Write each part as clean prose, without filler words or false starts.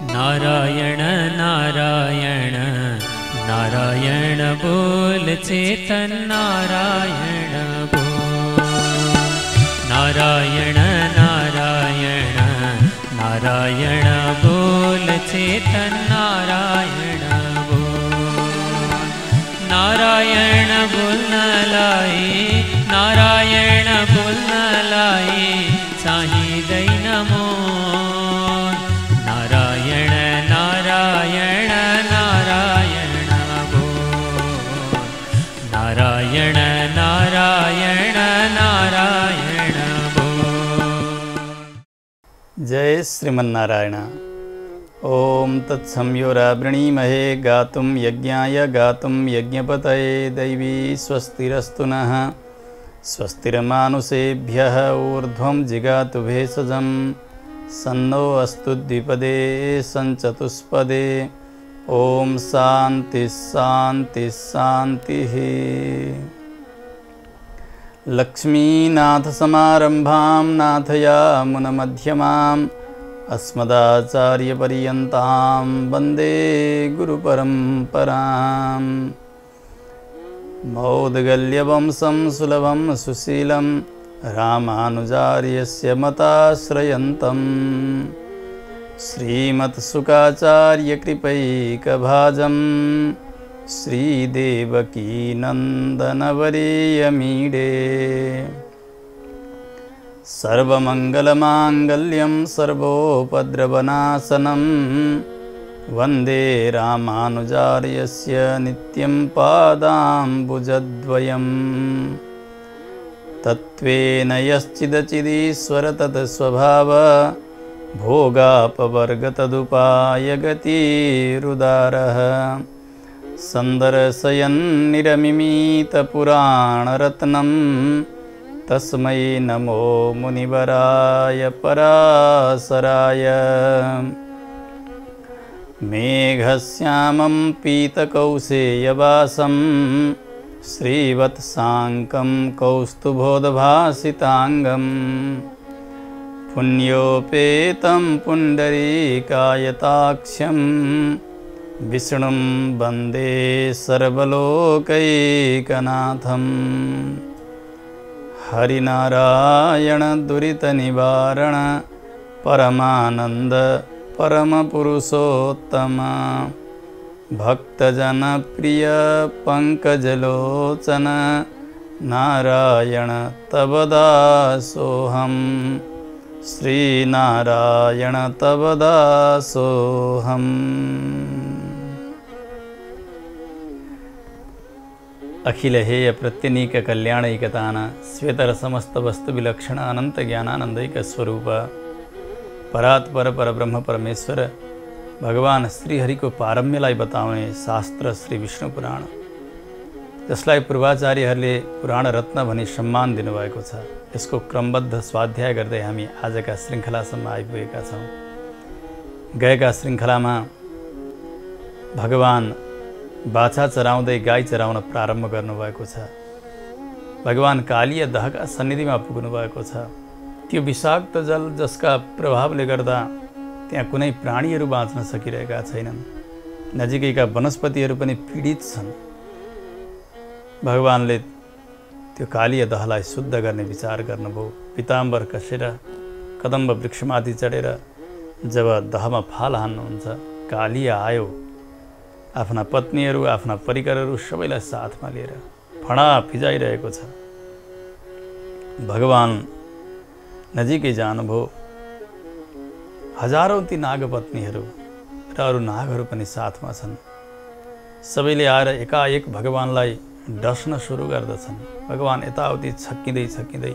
नारायण नारायण नारायण बोल चेतन नारायण बोल। नारायण नारायण नारायण बोल चेतन नारायण बोल। नारायण बोलन लाई नारायण बोलन लाई साही दई नमो। नारायण नारायण नारायण बोल। नारायण नारायण नारायण बोल। जय श्रीमन्नारायण। ओम तत्संयोरावृणीमहे गातुं यज्ञाय गातुं यज्ञपतये दैवी स्वस्तिरस्तु नः। स्वस्तिर्मानुषेभ्यः ऊर्ध्वं जिगातु भेषजं सन्नो अस्तु द्विपदे सञ्चतुष्पदे। ओम शांति शांति शांतिः। लक्ष्मीनाथ समारंभां नाथयामुनमध्यमाम् अस्मदाचार्यपर्यन्तां वन्दे गुरुपरम्पराम्। मौद्गल्यवंशं सुलभं सुशीलं रामानुजार्यस्य मताश्रयन्तं श्रीमत्सुखाचार्यकृपैकभाजं श्रीदेवकीनन्दनवरेयमीडे। सर्वमङ्गलमाङ्गल्यं सर्वोपद्रवनाशनं वन्दे रामानुजार्यस्य नित्यं पादाम्बुजद्वयम्। तत्त्वेन यश्चिदचिदीश्वर तत्स्वभाव भोगापवर्गतदुपायगतिरुदारः। सन्दर्शयन्निरमिमीतपुराणरत्नं तस्मै नमो मुनिवराय पराशराय। मेघश्यामं पीतकौसेयवासं श्रीवत्साङ्कं कौस्तुभोद्भासिताङ्गं पुण्योपेतं पुण्डरीकायताक्ष्यं विष्णुं वन्दे सर्वलोकैकनाथम्। हरिनारायण दुरितनिवारण परमानन्द परमपुरुषोत्तम भक्तजनप्रिय पंकजलोचन नारायण तव दासोऽहम्। श्रीनारायण तव दासोऽहम्। अखिल हेय प्रत्यनीक कल्याणैकतान श्वेतर समस्त वस्तु विलक्षण अनंत ज्ञानानंदैक स्वरूप परात्पर परब्रह्म परमेश्वर भगवान श्री हरि को पारम्यलाई बताउने शास्त्र श्री विष्णु पुराण, जसलाई पूर्वाचार्यहरूले पुराण रत्न भनी सम्मान दिनुभएको छ। यसको क्रमबद्ध स्वाध्याय गर्दै हामी आजका श्रृङ्खलासम्म आइपुगेका छौँ। गएका श्रृङ्खलामा भगवान बाछा चराउँदै गाई चराउन प्रारम्भ गर्नुभएको छ। भगवान कालीय दहका सन्निधिमा पुग्नुभएको छ। त्यो विषाक्त जल जसका प्रभावले गर्दा त्यहाँ कुनै प्राणीहरू बाँच्न सकिरहेका छैनन्। नजिकैका वनस्पतिहरू पनि पीडित छन्। भगवानले त्यो कालीय दहलाई शुद्ध गर्ने विचार गर्नुभयो। पीताम्बर कसेर कदम्ब वृक्षमाथि चढेर जब दहमा फाल हान्नुहुन्छ, कालीय आयो। आफ्ना पत्नीहरू आफ्ना परिकरहरू सबैलाई साथमा लिएर फणा फिजाइरहेको छ। भगवान नजिकै जानुभयो। हजारौं ती नागपत्नीहरू र अरू नागहरू पनि साथमा छन्। सबैले आएर एकाएक भगवानलाई डस्न सुरु गर्दछन्। भगवान यताउति छक्किँदै छक्किँदै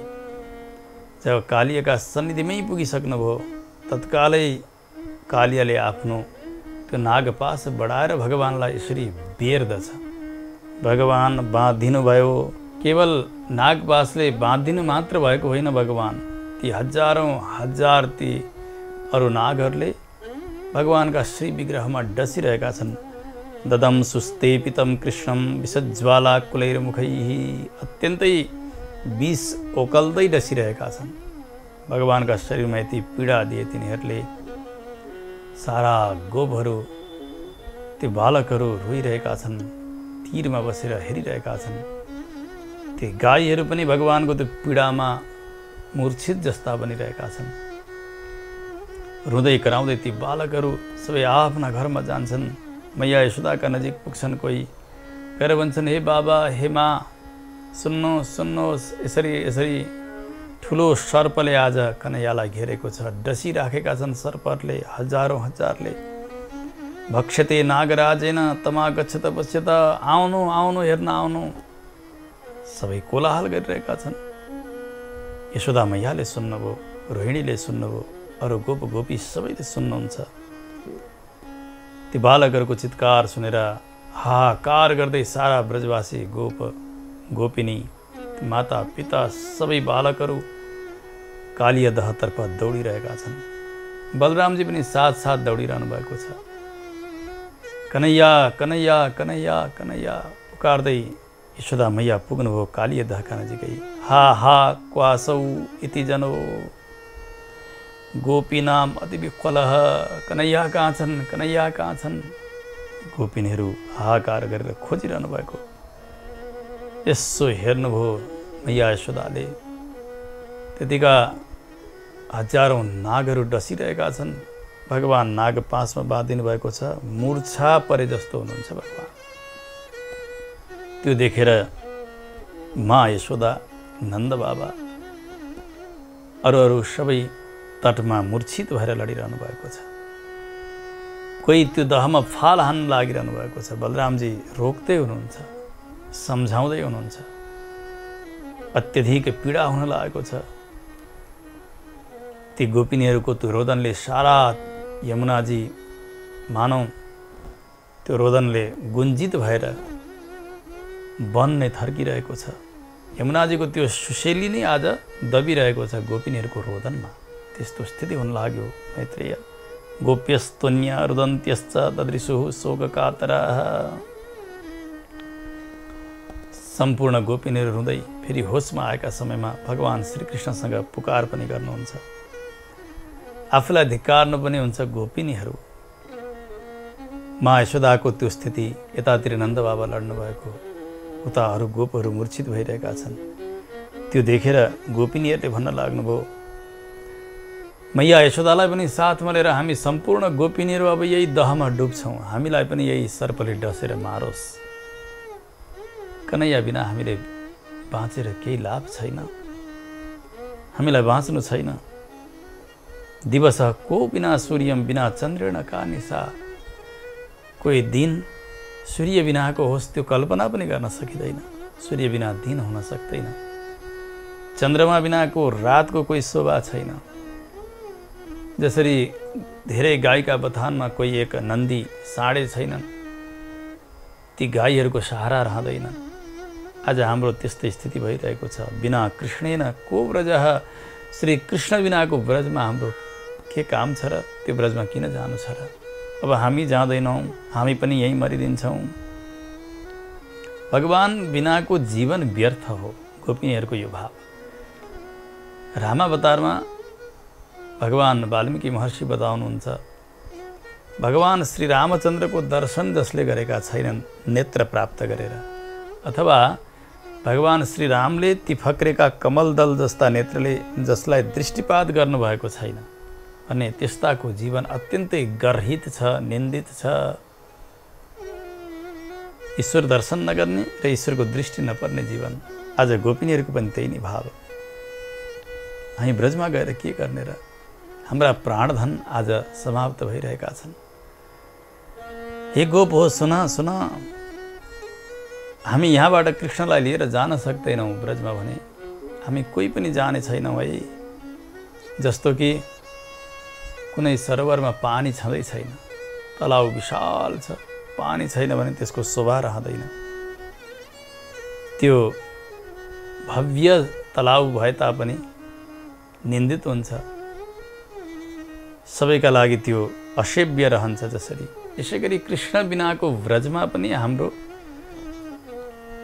जब कालियाका सन्निधिमै पुगिसक्नुभयो, तत्कालै कालियाले आफ्नो त्यो नागपास बढाएर भगवानलाई यसरी बेर्दछ। भगवान बाँधिनु भयो। केवल नागपासले बाँधिनु मात्र भएको होइन, भगवान ती हजारौं हजार ती अरू नागहरूले भगवानका श्री विग्रहमा डसिरहेका छन्। ददम सुस्तेपितम कृष्णम विषज्वालाकुलैर्मुखैः। अत्यन्तै विष ओकल्दै डसिरहेका छन्। भगवानका शरीरमा यति पीडा दिए तिनीहरूले। सारा गोपहरू ती बालकहरू रोइरहेका छन्, तीरमा बसेर हेरिरहेका छन्। ती गाईहरू पनि भगवानको त्यो पीडामा मूर्छित जस्ता बनिरहेका छन्। रुँदै कराउँदै ती बालकहरू सबै आफ्ना घरमा जान्छन्। मैया यशोदाका नजिक पुग्छन्। कोही गएर भन्छन्, हे बाबा, हे माँ, सुन्नुहोस्, यसरी ठुलो सर्पले आज कन्हैयालाई घेरेको छ। डसिराखेका छन् सर्पहरूले, हजारौँले। भक्ष्यते नागराजेन तमागच्छत पश्यत, आउनु हेर्न आउनु। सबै कोलाहल गरिरहेका छन्। यशोदा मैयाले सुन्नुभयो, रोहिणीले सुन्नुभयो, अरू गोपी सबैले सुन्नुहुन्छ। ती बालकहरूको चित्कार सुनेर हाहाकार गर्दै सारा ब्रजवासी गोपिनी, माता पिता सबै बालकहरू कालिया दहतर्फ दौडिरहेका छन्। बलरामजी पनि साथ दौडिरहनु भएको छ। कन्हैया कन्हैया कन्हैया कन्हैया पुकार्दै यशोदा मैया पुग्नुभयो कालिया दहका नजिकै। हा क्वासौ इति जनो गोपीनाम अति विकलह, कन्हैया कहाँ छन्? गोपिनीहरू हाहाकार गरेर खोजिरहनु भएको। यसो हेर्नुभयो मैया यशोदाले, त्यतिका हजारौँ नागहरू डसिरहेका छन्। भगवान नाग पासमा बाँधिनु भएको छ, मूर्छा परे जस्तो हुनुहुन्छ भगवान। त्यो देखेर माँ यशोदा, नन्द बाबा, अरू सबै तटमा मूर्छित भएर लडिरहनु भएको छ। कोही त्यो दहमा फाल हान्न लागिरहनु भएको छ। बलरामजी रोक्दै हुनुहुन्छ, सम्झाउँदै हुनुहुन्छ। अत्यधिक पीडा हुन लागेको छ। ती गोपिनीहरूको त्यो रोदनले सारा यमुनाजी मानौ त्यो रोदनले गुन्जित भएर वन नै थर्किरहेको छ। यमुनाजीको त्यो सुशेली नै आज दबिरहेको छ गोपिनीहरूको रोदनमा। त्यस्तो स्थिति हुन लाग्यो। मैत्रेय गोप्यस्तोन्य रुदन्त्यश्च ददृशुः शोककातराः। सम्पूर्ण गोपिनीहरू रुँदै फेरि होसमा आएका समयमा भगवान श्रीकृष्णसँग पुकार पनि गर्नुहुन्छ। आफूलाई धिक्कार्नु पनि हुन्छ गोपिनीहरू। माँ यशोदाको त्यो स्थिति, यतातिर नन्द बाबा लड्नु भएको, उता अरू गोपहरू मूर्छित भइरहेका छन्। त्यो देखेर गोपिनीहरूले भन्न लाग्नुभयो, मैया यशोदालाई पनि साथमा लिएर हामी सम्पूर्ण गोपिनीहरू अब यही दहमा डुब्छौँ। हामीलाई पनि यही सर्पले डसेर मारोस्। कन्हैया बिना हामीले बाँचेर केही लाभ छैन। हामीलाई बाँच्नु छैन। दिवस को बिना सूर्यम बिना चन्द्रेण का निशा। कोही दिन सूर्य बिनाको होस् त्यो कल्पना पनि गर्न सकिँदैन। सूर्य बिना दिन हुन सक्दैन। चन्द्रमा बिनाको रातको कोही शोभा छैन। जसरी धेरै गाईका बथानमा कोही एक नन्दी साँडे छैनन्, ती गाईहरूको सहारा रहँदैन। आज हाम्रो त्यस्तै स्थिति भइरहेको छ। बिना कृष्णेन को ब्रजः। श्री कृष्ण बिनाको ब्रजमा हाम्रो के काम छ र? त्यो ब्रजमा किन जानु छ र? अब हामी जाँदैनौँ, हामी पनि यहीँ मरिदिन्छौँ। भगवान बिनाको जीवन व्यर्थ हो। गोपिनीहरूको यो भाव। रामावतारमा भगवान वाल्मीकि महर्षि बताउनुहुन्छ, भगवान श्री रामचन्द्रको दर्शन जसले गरेका छैनन् नेत्र प्राप्त गरेर, अथवा भगवान श्री रामले ती फक्रेका कमलदल जस्ता नेत्रले जसलाई दृष्टिपात गर्नुभएको छैन भने त्यस्ताको जीवन अत्यन्तै गर्हित छ, निन्दित छ। ईश्वर दर्शन नगर्ने र ईश्वरको दृष्टि नपर्ने जीवन। आज गोपिनीहरूको पनि त्यही नै भाव। हामी ब्रजमा गएर के गर्ने र? हाम्रा प्राणधन आज समाप्त भइरहेका छन्। हे गोप हो, सुन, हामी यहाँबाट कृष्णलाई लिएर जान सक्दैनौँ ब्रजमा भने। हामी कोही पनि जाने छैनौँ है। जस्तो कि कुनै सरोवरमा पानी छँदै छैन, तलाउ विशाल छ, पानी छैन भने त्यसको शोभा रहँदैन। त्यो भव्य तलाउ भए तापनि निन्दित हुन्छ। सबैका लागि त्यो असेव्य रहन्छ। जसरी यसै गरी कृष्ण बिनाको ब्रजमा पनि हाम्रो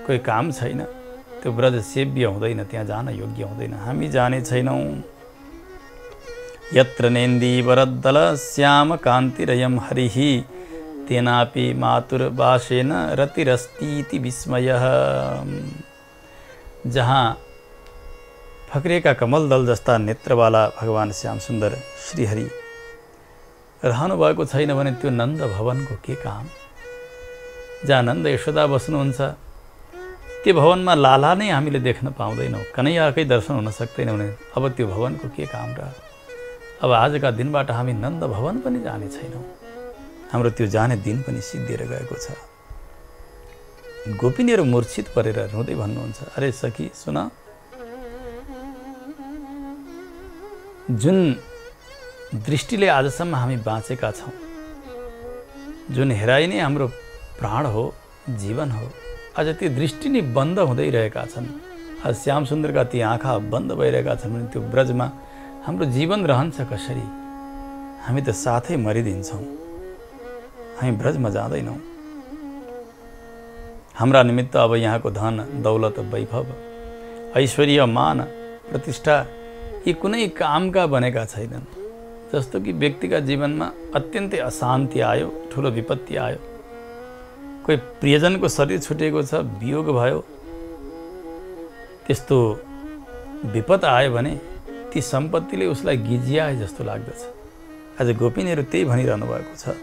कोही काम छैन। त्यो ब्रज सेव्य हुँदैन, त्यहाँ जान योग्य हुँदैन। हामी जाने छैनौँ। यत्र नेन्दीवरद्दल श्याम कान्तिरयं हरिः तेनापि मातुर्वासेन रतिरस्तीति विस्मयः। जहाँ फक्रिएका कमल दल जस्ता नेत्रवाला भगवान श्याम सुन्दर श्रीहरि रहनु भएको छैन भने त्यो नन्द भवनको के काम? जहाँ नन्द यशोदा बस्नुहुन्छ त्यो भवनमा लाला नै हामीले देख्न पाउँदैनौँ, कन्हैयाकै दर्शन हुन सक्दैन भने अब त्यो भवनको के काम र? अब आजका दिनबाट हामी नन्द भवन पनि जाने छैनौँ, हाम्रो त्यो जाने दिन पनि सिद्धिएर गएको छ। गोपिनीहरू मूर्छित परेर रुँदै भन्नुहुन्छ, अरे सखी सुन, जुन दृष्टिले आजसम्म हामी बाँचेका छौँ, जुन हेराइ नै हाम्रो प्राण हो, जीवन हो, आज ती दृष्टि नै बन्द हुँदै रहेका छन्। आज श्याम सुन्दरका ती आँखा बन्द भइरहेका छन् भने त्यो ब्रजमा हाम्रो जीवन रहन्छ कसरी? हामी त साथै मरिदिन्छौँ, हामी ब्रजमा जाँदैनौँ। हाम्रा निमित्त अब यहाँको धन दौलत वैभव ऐश्वर्य मान प्रतिष्ठा यी कुनै कामका बनेका छैनन्। जस्तो कि व्यक्तिका जीवनमा अत्यन्तै अशान्ति आयो, ठुलो विपत्ति आयो, कोही प्रियजनको शरीर छुटेको छ, वियोग भयो, त्यस्तो विपद आयो भने ती सम्पत्तिले उसलाई गिज्याए जस्तो लाग्दछ। आज गोपिनीहरू त्यही भनिरहनु भएको छ,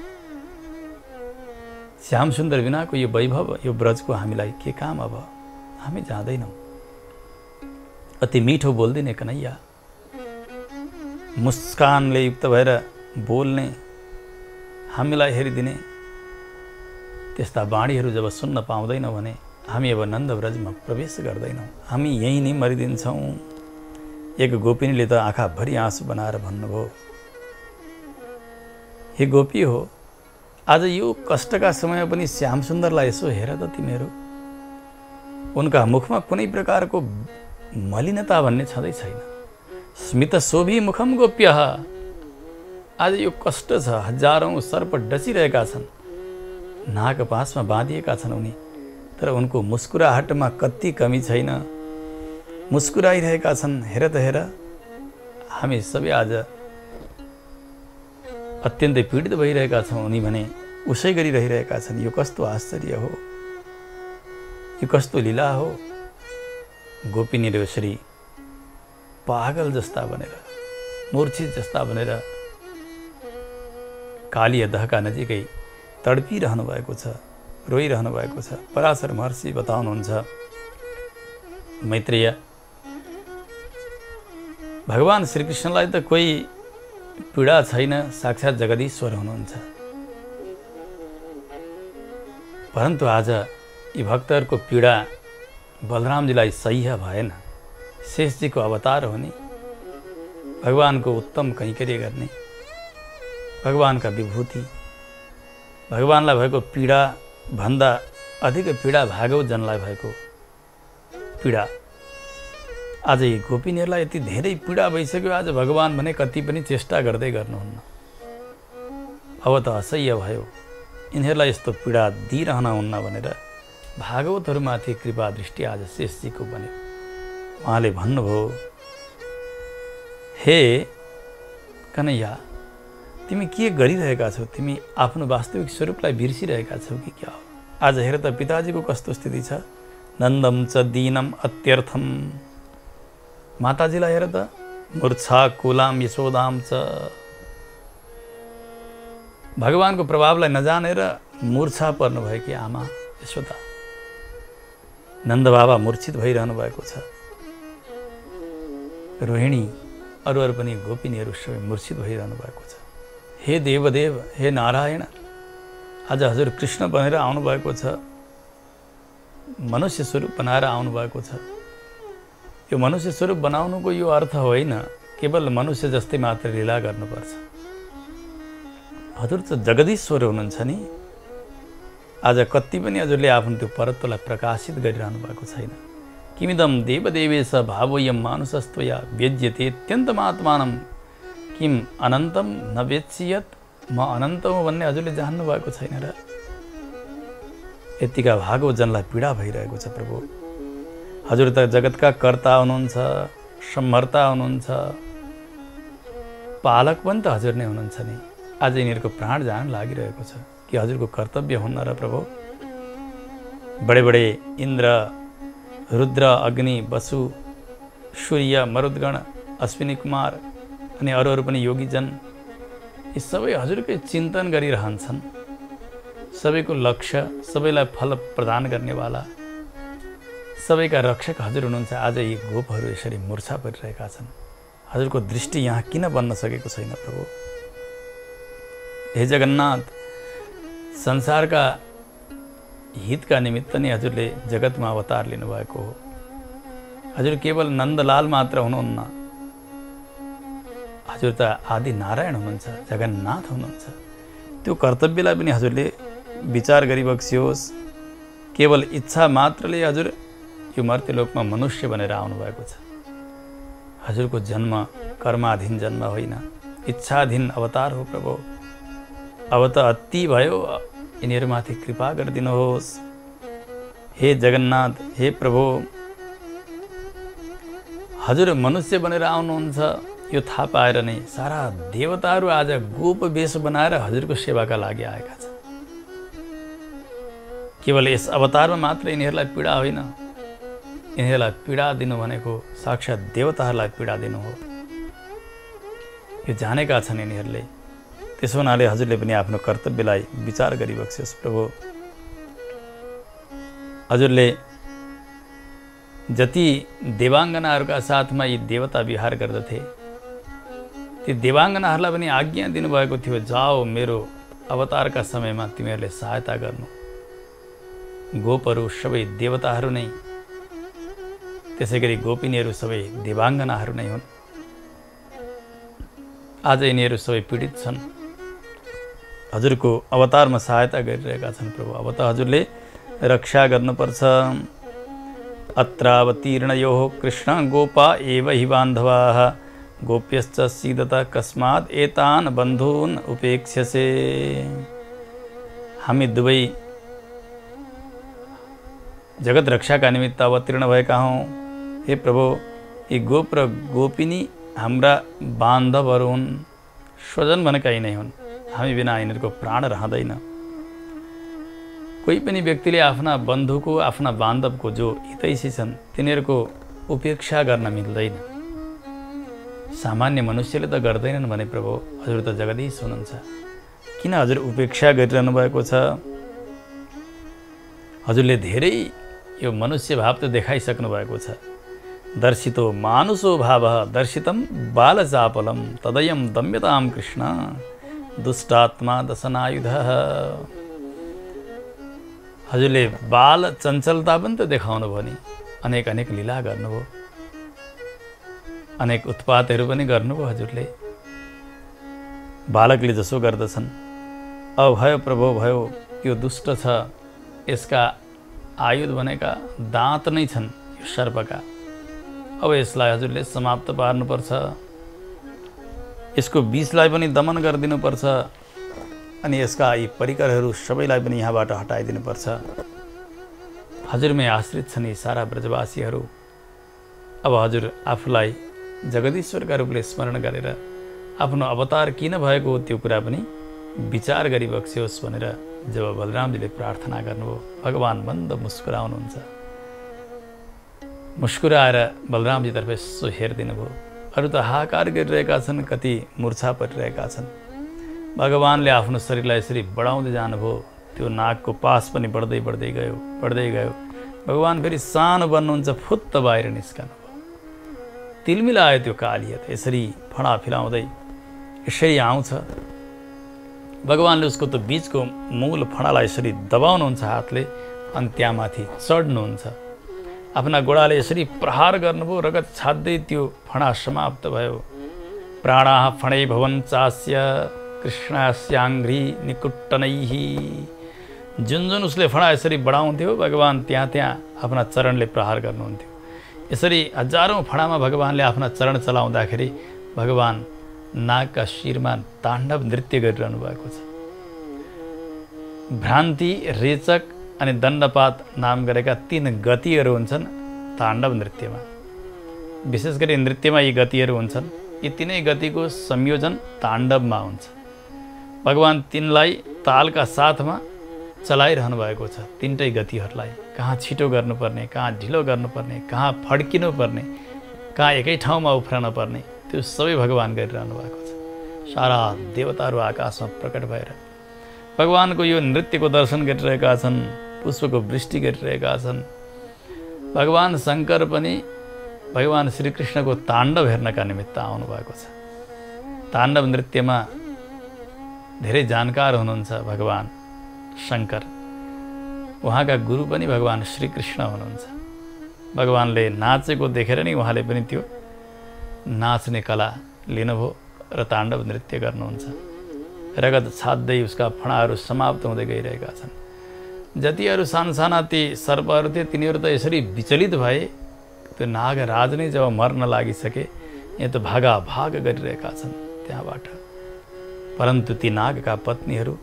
श्याम सुन्दर बिनाको यो वैभव यो ब्रजको हामीलाई के काम? अब हामी जाँदैनौँ। अति मिठो बोल्दिने कन्हैया, मुस्कानले युक्त भएर बोल्ने, हामीलाई हेरिदिने त्यस्ता बाणीहरू जब सुन्न पाउँदैनौँ भने हामी अब नन्द ब्रजमा प्रवेश गर्दैनौँ, हामी यहीँ नै मरिदिन्छौँ। एक गोपिनीले त आँखाभरि आँसु बनाएर भन्नुभयो, हे गोपी हो, आज यो कष्टका समय पनि श्याम सुन्दरलाई यसो हेर त तिमीहरू, उनका मुखमा कुनै प्रकारको मलिनता भन्ने छँदै छैन। स्मित शोभी मुखम गोप्यः। आज यो कष्ट छ, हजारौँ सर्प डसिरहेका छन्, नाक पासमा बाँधिएका छन् उनी, तर उनको मुस्कुराहटमा कति कमी छैन, मुस्कुराइरहेका छन्। हेर त हेर, हामी सबै आज अत्यन्तै पीडित भइरहेका छौँ, उनी भने उसै गरिरहिरहेका छन्। यो कस्तो आश्चर्य हो, यो कस्तो लीला हो। गोपिनीहरू यसरी पागल जस्ता बनेर, मूर्छित जस्ता बनेर कालीय दहका नजिकै तडपिरहनु भएको छ, रोइरहनु भएको छ। पराशर महर्षि बताउनुहुन्छ, मैत्रेय, भगवान श्रीकृष्णलाई त कोही पीडा छैन, साक्षात् जगदीश्वर हुनुहुन्छ, परन्तु आज यी भक्तहरूको पीडा बलरामजीलाई सह्य भएन। शेषजीको अवतार हो नि, भगवानको उत्तम कैंकर्य गर्ने, भगवानका विभूति, भगवानलाई भएको पीडा भन्दा अधिक पीडा भागवतजनलाई भएको पीडा। आज यी गोपिनीहरूलाई यति धेरै पीडा भइसक्यो, आज भगवान भने कति पनि चेष्टा गर्दै गर्नुहुन्न। अब त असह्य भयो, यिनीहरूलाई यस्तो पीडा दिइरहन हुन्न भनेर भागवतहरूमाथि कृपा दृष्टि आज शेषजीको बन्यो। उहाँले भन्नुभयो, हे कन्हैया, तिमी के गरिरहेका छौ? तिमी आफ्नो वास्तविक स्वरूपलाई बिर्सिरहेका छौ कि क्या हो? आज हेर त पिताजीको कस्तो स्थिति छ, नन्दम च दीनम अत्यर्थम। माताजीलाई हेर त, मूर्छा कुलाम यशोदाम च। भगवानको प्रभावलाई नजानेर मूर्छा पर्नुभएकी आमा यशोदा, नन्द बाबा मूर्छित भइरहनु भएको छ। रोहिणी, अरू पनि गोपिनीहरू सबै मूर्छित भइरहनु भएको छ। हे देवदेव, हे नारायण, आज हजुर कृष्ण बनेर आउनुभएको छ, मनुष्य स्वरूप बनाएर आउनुभएको छ। यो मनुष्य स्वरूप बनाउनुको यो अर्थ होइन केवल मनुष्य जस्तै मात्र लीला गर्नुपर्छ। हजुर त जगदीश्वर हुनुहुन्छ नि। आज कति पनि हजुरले आफ्नो त्यो परत्वलाई प्रकाशित गरिरहनु भएको छैन। किमिदम देवदेवेश भावोयम मानुषस्त्वया व्यज्यते अत्यन्तमात्मानं किम अनन्तम न वेत्स्यत। म अनन्त हुँ भन्ने हजुरले जान्नु भएको छैन र? यतिका भागवतजनलाई पीडा भइरहेको छ प्रभु। हजुर त जगतका कर्ता हुनुहुन्छ, सम्हर्ता हुनुहुन्छ, पालक पनि त हजुर नै हुनुहुन्छ नि। आज यिनीहरूको प्राण जान लागिरहेको छ कि हजुरको कर्तव्य हुन्न र प्रभु? बडे बडे इन्द्र, रुद्र, अग्नि, वसु, सूर्य, मरुद्गण, अश्विनी कुमार अनि अरू पनि योगीजन यी सबै हजुरकै चिन्तन गरिरहन्छन्। सबैको लक्ष्य, सबैलाई फल प्रदान गर्नेवाला, सबैका रक्षक हजुर हुनुहुन्छ। आज यी गोपहरू यसरी मूर्छा परिरहेका छन्। हजुरको दृष्टि यहाँ किन बन्न सकेको छैन प्रभु? हे जगन्नाथ, संसारका हितका निमित्त नै हजुरले जगतमा अवतार लिनुभएको हो। हजुर केवल नन्दलाल मात्र हुनुहुन्न, हजुर त आदि नारायण हुनुहुन्छ, जगन्नाथ हुनुहुन्छ। त्यो कर्तव्यलाई पनि हजुरले विचार गरिबक्सियोस्। केवल इच्छा मात्रले हजुर यो मर्त्यलोकमा मनुष्य बनेर आउनुभएको छ। हजुरको जन्म कर्माधीन जन्म होइन, इच्छाधीन अवतार हो प्रभु। अब त अति भयो, यिनीहरूमाथि कृपा गरिदिनुहोस्। हे जगन्नाथ, हे प्रभु, हजुर मनुष्य बनेर आउनुहुन्छ यो थाहा पाएर नै सारा देवताहरू आज गोप वेश बनाएर हजुरको सेवाका लागि आएका छन्। केवल यस अवतारमा मात्र यिनीहरूलाई पीडा होइन, यिनीहरूलाई पीडा दिनु भनेको साक्षात देवताहरूलाई पीडा दिनु हो। यो जानेका छन् यिनीहरूले। त्यसो हुनाले हजुरले पनि आफ्नो कर्तव्यलाई विचार गरिबक्सियोस् प्रभु। हजुरले जति देवाङ्गनाहरूका साथमा यी देवता विहार गर्दथे, ती देवाङ्गनाहरूलाई पनि आज्ञा दिनुभएको थियो, जाओ मेरो अवतारका समयमा तिमीहरूले सहायता गर्नु। गोपहरू सबै देवताहरू नै, त्यसै गरी गोपिनीहरू सबै देवाङ्गनाहरू नै हुन्। आज यिनीहरू सबै पीडित छन्, हजुरको अवतारमा सहायता गरिरहेका छन् प्रभु। अब त हजुरले रक्षा गर्नुपर्छ। अत्रावतीर्णयो कृष्ण गोपा एव हि बान्धवाः गोप्यश्च सीदत कस्मात् एतान् बन्धून् उपेक्ष्यसे। हामी दुवै जगत रक्षाका निमित्त अवतीर्ण भएका हौँ। हे प्रभु, यी गोप र गोपिनी हाम्रा बान्धवहरू हुन्, स्वजन भनेका यिनै हुन्। हामी बिना यिनीहरूको प्राण रहँदैन। कोही पनि व्यक्तिले आफ्ना बन्धुको, आफ्ना बान्धवको जो हितैषी छन् तिनीहरूको उपेक्षा गर्न मिल्दैन। सामान्य मनुष्यले त गर्दैनन् भने प्रभु, हजुर त जगदीश हुनुहुन्छ, किन हजुर उपेक्षा गरिरहनु भएको छ? हजुरले धेरै यो मनुष्य भाव त देखाइसक्नु भएको छ। दर्शितो मानुषो भाव दर्शितम बालचापलम तदयम दम्यताम कृष्ण दुष्टात्मा दशनायुध। हजुरले बाल चञ्चलता पनि त देखाउनु भयो नि, अनेक अनेक लीला गर्नुभयो, अनेक उत्पातहरू पनि गर्नुभयो हजुरले। बालकले जसो गर्दछन्, अब भयो प्रभु भयो, यो दुष्ट छ, यसका आयुध भनेका दाँत नै छन् यो सर्पका। अब यसलाई हजुरले समाप्त पार्नुपर्छ, यसको विषलाई पनि दमन गरिदिनुपर्छ अनि यसका यी परिकरहरू सबैलाई पनि यहाँबाट हटाइदिनुपर्छ। हजुरमै आश्रित छन् यी सारा ब्रजवासीहरू। अब हजुर आफूलाई जगदीश्वरका रूपले स्मरण गरेर आफ्नो अवतार किन भएको हो त्यो कुरा पनि विचार गरिबक्सियोस् भनेर जब बलरामजीले प्रार्थना गर्नुभयो, भगवान मन्द मुस्कुराउनुहुन्छ। मुस्कुराएर बलरामजीतर्फ यसो हेरिदिनु भयो। अरू त हाहाकार गरिरहेका छन्, कति मूर्छा परिरहेका छन्। भगवानले आफ्नो शरीरलाई यसरी बढाउँदै जानुभयो। त्यो नाकको पास पनि बढ्दै बढ्दै गयो, बढ्दै गयो। भगवान फेरि सानो बन्नुहुन्छ, फुत्त बाहिर निस्कनु भयो। तिलमिलायो त्यो कालियत, यसरी फडा फिलाउँदै यसरी आउँछ। भगवानले उसको त बीचको मूल फडालाई यसरी दबाउनुहुन्छ हातले अनि त्यहाँमाथि चढ्नुहुन्छ। आफ्ना गोडाले यसरी प्रहार गर्नुभयो, रगत छाड्दै त्यो फडा समाप्त भयो। प्राणाः फणै भवन चास्य कृष्णास्याङ्घ्रि निकुट्टनैः। जुन जुन उसले फडा यसरी बढाउँथ्यो भगवान त्यहाँ त्यहाँ आफ्ना चरणले प्रहार गर्नुहुन्थ्यो। यसरी हजारौँ फडामा भगवानले आफ्ना चरण चलाउँदाखेरि भगवान नागका शिरमा ताण्डव नृत्य गरिरहनु भएको छ। भ्रान्ति, रेचक अनि दण्डपात नाम गरेका 3 गतिहरू हुन्छन् ताण्डव नृत्यमा। विशेष गरी नृत्यमा यी गतिहरू हुन्छन्। यी तीनै गतिको संयोजन ताण्डवमा हुन्छ। भगवान तिनलाई तालका साथमा चलाइरहनु भएको छ। तीनटै गतिहरूलाई कहाँ छिटो गर्नुपर्ने, कहाँ ढिलो गर्नुपर्ने, कहाँ फड्किनुपर्ने, कहाँ एकै ठाउँमा उफ्रन पर्ने, त्यो सबै भगवान गरिरहनु भएको छ। सारा देवताहरू आकाशमा प्रकट भएर भगवानको यो नृत्यको दर्शन गरिरहेका छन्, पुष्पको वृष्टि गरिरहेका छन्। भगवान शङ्कर पनि भगवान श्रीकृष्णको ताण्डव हेर्नका निमित्त आउनुभएको छ। ताण्डव नृत्यमा धेरै जानकार हुनुहुन्छ भगवान शङ्कर। उहाँका गुरु पनि भगवान श्रीकृष्ण हुनुहुन्छ। भगवानले नाचेको देखेर नै उहाँले पनि त्यो नाच्ने कला लिनुभयो र ताण्डव नृत्य गर्नुहुन्छ। रगत छाड्दै उसका फणाहरू समाप्त हुँदै गइरहेका छन्। जतिहरू सानसाना ती सर्पहरू थिए तिनीहरू त यसरी विचलित भए। त्यो नागराज नै जब मर्न लागिसके, यहाँ त भागाभाग गरिरहेका छन् त्यहाँबाट। परन्तु ती नागका पत्नीहरू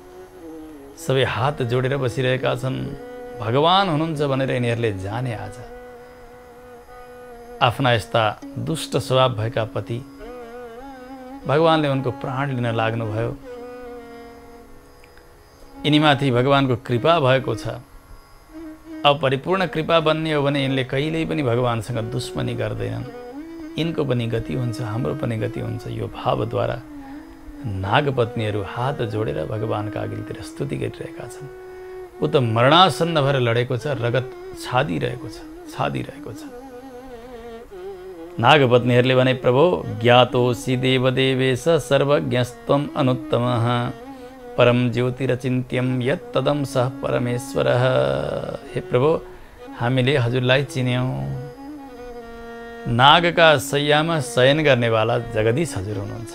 सबै हात जोडेर बसिरहेका छन्। भगवान हुनुहुन्छ भनेर यिनीहरूले जाने आज। आफ्ना यस्ता दुष्ट स्वभाव भएका पति भगवानले उनको प्राण लिन लाग्नुभयो। यिनीमाथि भगवानको कृपा भएको छ। अब परिपूर्ण कृपा बन्ने हो भने यिनले कहिल्यै पनि भगवानसँग दुश्मनी गर्दैनन्। यिनको पनि गति हुन्छ, हाम्रो पनि गति हुन्छ। यो भावद्वारा नागपत्नीहरू हात जोडेर भगवानका अघिल्तिर स्तुति गरिरहेका छन्। ऊ त मरणासन्न भएर लडेको छ, रगत छादिरहेको छ। नागपत्नीहरूले भने, प्रभो ज्ञातोऽसि देवदेवेश सर्वज्ञस्त्वम् अनुत्तमः परम ज्योतिरचिन्त्यं यत् तदं सः परमेश्वरः। हे प्रभु, हामीले हजुरलाई चिन्यौँ। नागका शय्यामा शयन गर्नेवाला जगदीश हजुर हुनुहुन्छ।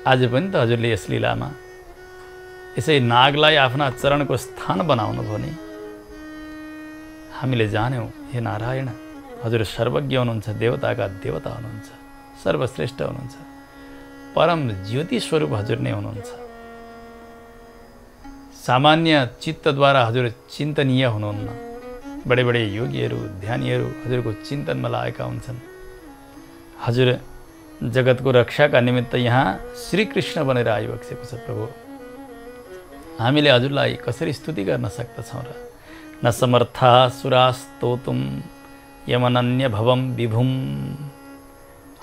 आज पनि त हजुरले यस लीलामा यसै नागलाई आफ्ना चरणको स्थान बनाउनु भयो नि। हामीले जान्यौँ हे नारायण, हजुर सर्वज्ञ हुनुहुन्छ, देवताका देवता हुनुहुन्छ, सर्वश्रेष्ठ हुनुहुन्छ, परम ज्योति स्वरूप हजुर नै हुनुहुन्छ। सामान्य चित्तद्वारा हजुर चिन्तनीय हुनुहुन्न। बडे बडे योगीहरू, ध्यानीहरू हजुरको चिन्तनमा लागेका हुन्छन्। हजुर जगतको रक्षाका निमित्त यहाँ श्रीकृष्ण बनेर आइबक्सेको छ। प्रभु, हामीले हजुरलाई कसरी स्तुति गर्न सक्दछौँ र? न समर्था सुरास्तोतुम यमनन्य भवम विभुम।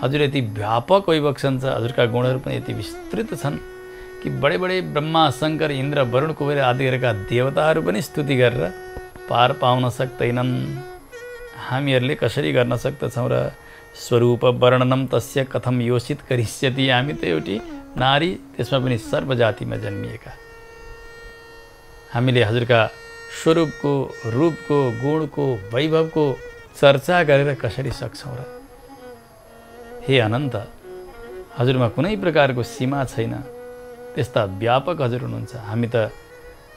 हजुर यति व्यापक वैभव छ, हजुरका गुणहरू पनि यति विस्तृत छन् कि बडे बडे ब्रह्मा, शङ्कर, इन्द्र, वरुण, कुबेर आदि गरेका देवताहरू पनि स्तुति गरेर पार पाउन सक्दैनन्। हामीहरूले कसरी गर्न सक्दछौँ र? स्वरूप वर्णनम तस्य कथम योषित करिष्यति। हामी त एउटी नारी, त्यसमा पनि सर्वजातिमा जन्मिएका। हामीले हजुरका स्वरूपको, रूपको, गुणको, वैभवको चर्चा गरेर कसरी सक्छौँ र? हे अनन्त, हजुरमा कुनै प्रकारको सीमा छैन। त्यस्ता व्यापक हजुर हुनुहुन्छ। हामी त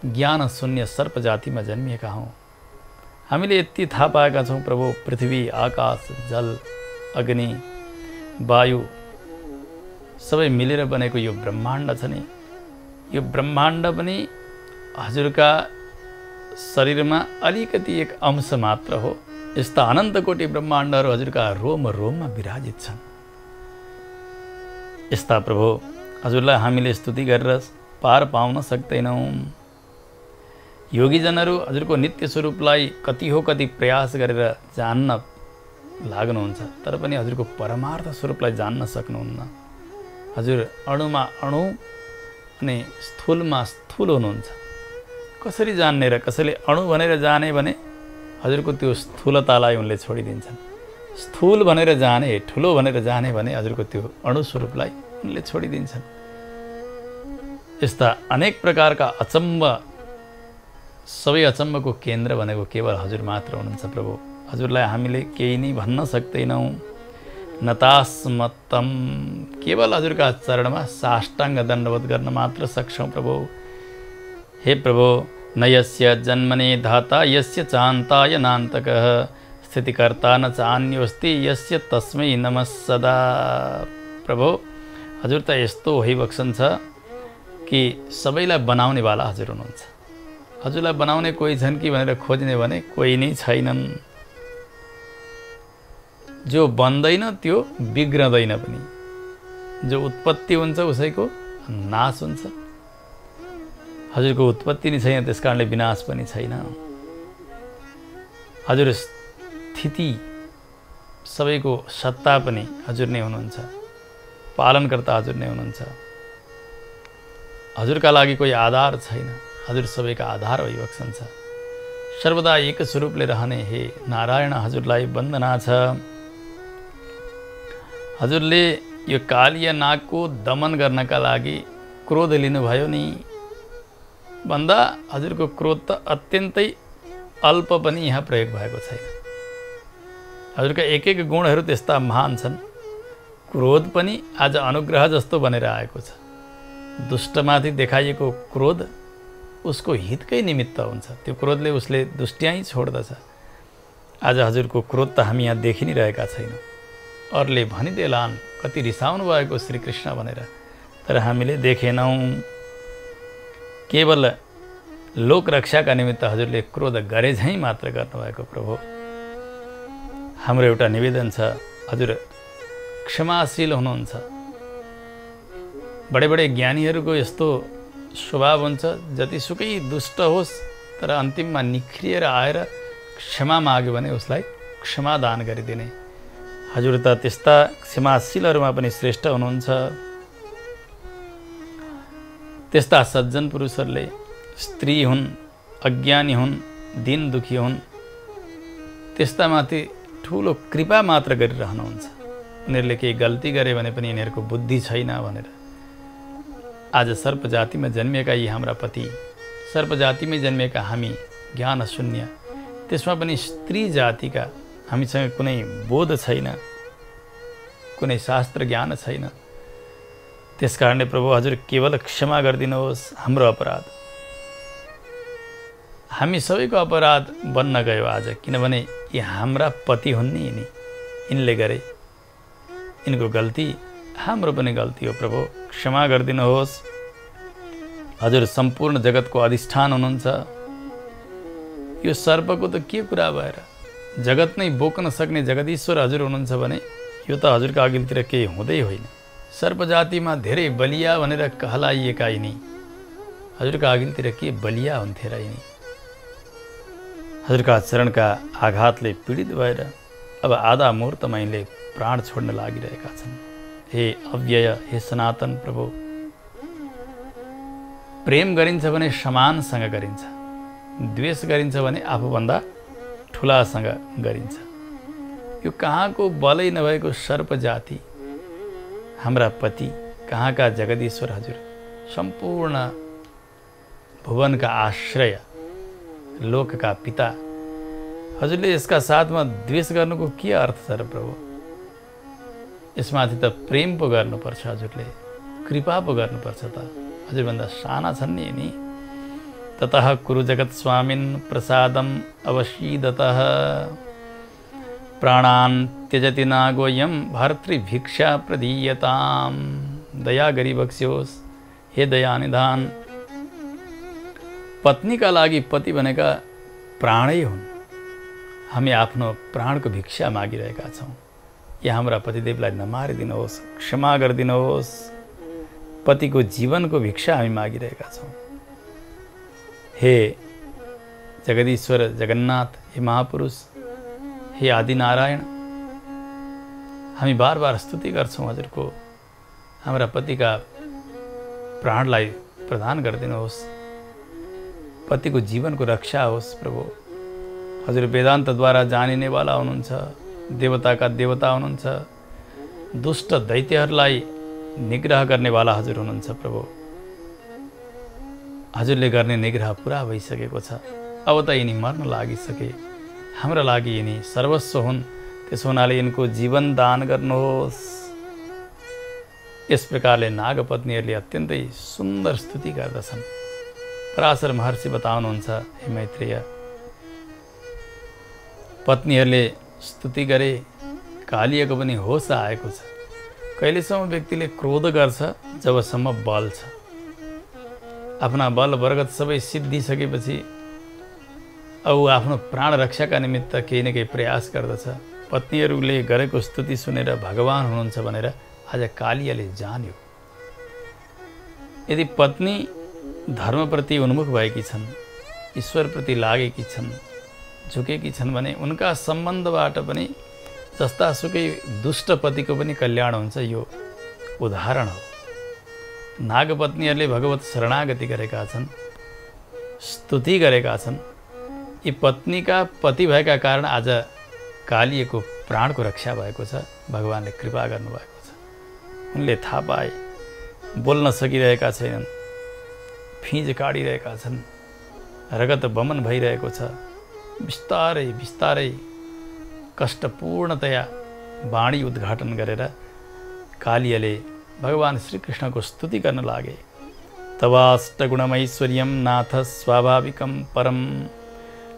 ज्ञान शून्य सर्प जातिमा जन्मिएका हौँ। हामीले यति थाहा पाएका छौँ प्रभु, पृथ्वी, आकाश, जल, अग्नि, वायु सबै मिलेर बनेको यो ब्रह्माण्ड छ नि, यो ब्रह्माण्ड पनि हजुरका शरीरमा अलिकति एक अंश मात्र हो। यस्ता अनन्त कोटि ब्रह्माण्डहरू हजुरका रोम रोममा विराजित छन्। यस्ता प्रभु, हजुरलाई हामीले स्तुति गरेर पार पाउन सक्दैनौँ। योगीजनहरू हजुरको नित्य स्वरूपलाई कति हो कति प्रयास गरेर जान्न लाग्नुहुन्छ, तर पनि हजुरको परमार्थ स्वरूपलाई जान्न सक्नुहुन्न। हजुर अणुमा अणु अनि स्थूलमा स्थूल हुनुहुन्छ। कसरी जान्ने र? कसैले अणु भनेर जाने भने हजुरको त्यो स्थूलतालाई उनले छोडिदिन्छन्। स्थूल भनेर जाने, ठुलो भनेर जाने भने हजुरको त्यो अणु स्वरूपलाई उनले छोडिदिन्छन्। यस्ता अनेक प्रकारका अचम्म, सबै अचम्मको केन्द्र भनेको केवल हजुर मात्र हुनुहुन्छ प्रभु। हजुरलाई हामीले केही नै भन्न सक्दैनौँ। नतास्मत्तम, केवल हजुरका चरणमा साष्टाङ्ग दण्डवत गर्न मात्र सक्छौँ प्रभु। हे प्रभु, न यस्य जन्मने धाता यस्य चान्ताय नान्तकः स्थितिकर्ता न चान्योस्ति यस्य तस्मै नमः सदा। प्रभु, हजुर त यस्तो भइबक्सन्छ कि सबैलाई बनाउनेवाला हजुर हुनुहुन्छ। हजुरलाई बनाउने कोही छन् कि भनेर खोज्ने भने कोही नै छैनन्। जो बन्दैन त्यो बिग्रदैन पनि, जो उत्पत्ति हुन्छ उसैको नाश हुन्छ। हजुरको उत्पत्ति नै छैन, त्यस कारणले विनाश पनि छैन। हजुर स्थिति सबैको सत्ता पनि हजुर नै हुनुहुन्छ, पालनकर्ता हजुर नै हुनुहुन्छ। हजुरका लागि कोही आधार छैन, हजुर सबैका आधार भइबक्सन छ। सर्वदा एक स्वरूपले रहने हे नारायण हजुरलाई वन्दना छ। हजुरले यो कालिया नागको दमन गर्नका लागि क्रोध लिनुभयो नि भन्दा हजुरको क्रोध त अत्यन्तै अल्प पनि यहाँ प्रयोग भएको छैन। हजुरका एक एक गुणहरू त्यस्ता महान छन्। क्रोध पनि आज अनुग्रह जस्तो बनेर आएको छ। दुष्टमाथि देखाइएको क्रोध उसको हितकै निमित्त हुन्छ, त्यो क्रोधले उसले दुष्ट्याइ छोड्दछ। आज हजुरको क्रोध त हामी यहाँ देखि नै रहेका छैनौँ। अरूले भनिदेलान् कति रिसाउनु भएको श्रीकृष्ण भनेर, तर हामीले देखेनौँ। केवल लोक रक्षाका निमित्त हजुरले क्रोध गरे झैँ मात्र गर्नुभएको प्रभु। हाम्रो एउटा निवेदन छ, हजुर क्षमाशील हुनुहुन्छ। बडे बडे ज्ञानीहरूको यस्तो स्वभाव हुन्छ, जतिसुकै दुष्ट होस् तर अन्तिममा निख्रिएर आएर क्षमा माग्यो भने उसलाई क्षमा दान गरिदिने। हजुर त त्यस्ता क्षमाशीलहरूमा पनि श्रेष्ठ हुनुहुन्छ। त्यस्ता सज्जन पुरुषहरूले स्त्री हुन्, अज्ञानी हुन्, दिन दुखी हुन्, त्यस्तामाथि ठुलो कृपा मात्र गरिरहनुहुन्छ। उनीहरूले केही गल्ती गरे भने पनि यिनीहरूको बुद्धि छैन भनेर। आज सर्प जातिमा जन्मिएका यी हाम्रा पति, सर्प जातिमै जन्मिएका हामी ज्ञान शून्य, त्यसमा पनि स्त्री जातिका हामीसँग कुनै बोध छैन, कुनै शास्त्र ज्ञान छैन। त्यसकारणले प्रभु हजुर केवल क्षमा गरिदिनुहोस् हाम्रो अपराध। हामी सबैको अपराध बन्न गयो आज, किनभने यी हाम्रा पति हुन् नि, यिनले गरे, यिनको गल्ती हाम्रो पनि गल्ती हो। प्रभु क्षमा गरिदिनुहोस्। हजुर सम्पूर्ण जगतको अधिष्ठान हुनुहुन्छ। यो सर्पको त के कुरा भएर, जगत नै बोक्न सक्ने जगदीश्वर हजुर हुनुहुन्छ भने यो त हजुरका अघिल्तिर केही हुँदै होइन। सर्प जातिमा धेरै बलिया भनेर कहलाइएका यिनी हजुरका अघिल्तिर के बलिया हुन्थे र यिनी। हजुरका चरणका आघातले पीडित भएर अब आधा मुहूर्तमा यिनले प्राण छोड्न लागिरहेका छन्। हे अव्यय, हे सनातन प्रभु, प्रेम गरिन्छ भने समानसँग गरिन्छ, द्वेष गरिन्छ भने आफूभन्दा ठुलासँग गरिन्छ। यो कहाँको बलै नभएको सर्प जाति हाम्रा पति, कहाँका जगदीश्वर हजुर, सम्पूर्ण भुवनका आश्रय, लोकका पिता, हजुरले यसका साथमा द्वेष गर्नुको के अर्थ छ र प्रभु? यसमाथि त प्रेम पो गर्नुपर्छ, हजुरले कृपा पो गर्नुपर्छ त। हजुरभन्दा साना छन् नि यिनी। ततः कुरु जगत स्वामिन् प्रसादम अवशीदतः प्राणान् त्यजति नागोयम भर्तृभिक्षा प्रदीयताम। दया गरी बक्स्योस् हे दया निधान। पत्नीका लागि पति भनेका प्राणै हुन्। हामी आफ्नो प्राणको भिक्षा मागिरहेका छौँ। या हाम्रा पतिदेवलाई नमारिदिनुहोस्, क्षमा गरिदिनुहोस्। पतिको जीवनको भिक्षा हामी मागिरहेका छौँ। हे जगदीश्वर जगन्नाथ, हे महापुरुष, हे आदिनारायण, हामी बार बार स्तुति गर्छौँ हजुरको। हाम्रा पतिका प्राणलाई प्रदान गरिदिनुहोस्, पतिको जीवनको रक्षा होस् प्रभु। हजुर वेदान्तद्वारा जानिनेवाला हुनुहुन्छ, देवताका देवता हुनुहुन्छ, दुष्ट दैत्यहरूलाई निग्रह गर्नेवाला हजुर हुनुहुन्छ प्रभु। हजुरले गर्ने निग्रह पुरा भइसकेको छ। अब त यिनी मर्न लागिसके, हाम्रा लागि यिनी सर्वस्व हुन्। त्यसो हुनाले यिनको जीवन दान गर्नुहोस्। यस प्रकारले नागपत्नीहरूले अत्यन्तै सुन्दर स्तुति गर्दछन्। पराशर महर्षि बताउनुहुन्छ, हे मैत्रेय, पत्नीहरूले स्तुति गरे कालियाको पनि होस आएको छ। कहिलेसम्म व्यक्तिले क्रोध गर्छ जबसम्म बल छ। आफ्ना बल वर्गत सबै सिद्धिसकेपछि अब आफ्नो प्राण रक्षाका निमित्त केही न केही प्रयास गर्दछ। पत्नीहरूले गरेको स्तुति सुनेर भगवान हुनुहुन्छ भनेर आज कालियाले जान्यो। यदि पत्नी धर्मप्रति उन्मुख भएकी छन्, ईश्वरप्रति लागेकी छन्, झुकेकी छन् भने उनका सम्बन्धबाट पनि जस्तासुकै दुष्ट पतिको पनि कल्याण हुन्छ, यो उदाहरण हो। नागपत्नीहरूले भगवत शरणागति गरेका छन्, स्तुति गरेका छन्। यी पत्नीका पति भएका कारण आज कालिएको प्राणको रक्षा भएको छ। भगवानले कृपा गर्नुभएको छ। उनले थाहा पाए, बोल्न सकिरहेका छैनन्, फिँज काडिरहेका छन्, रगत बमन भइरहेको छ। बिस्तारै बिस्तारै कष्टपूर्णतया वाणी उद्घाटन गरेर कालियाले भगवान श्रीकृष्णको स्तुति गर्न लागे। तवाष्टगुणमैश्वर्यं नाथ स्वाभाविकं परम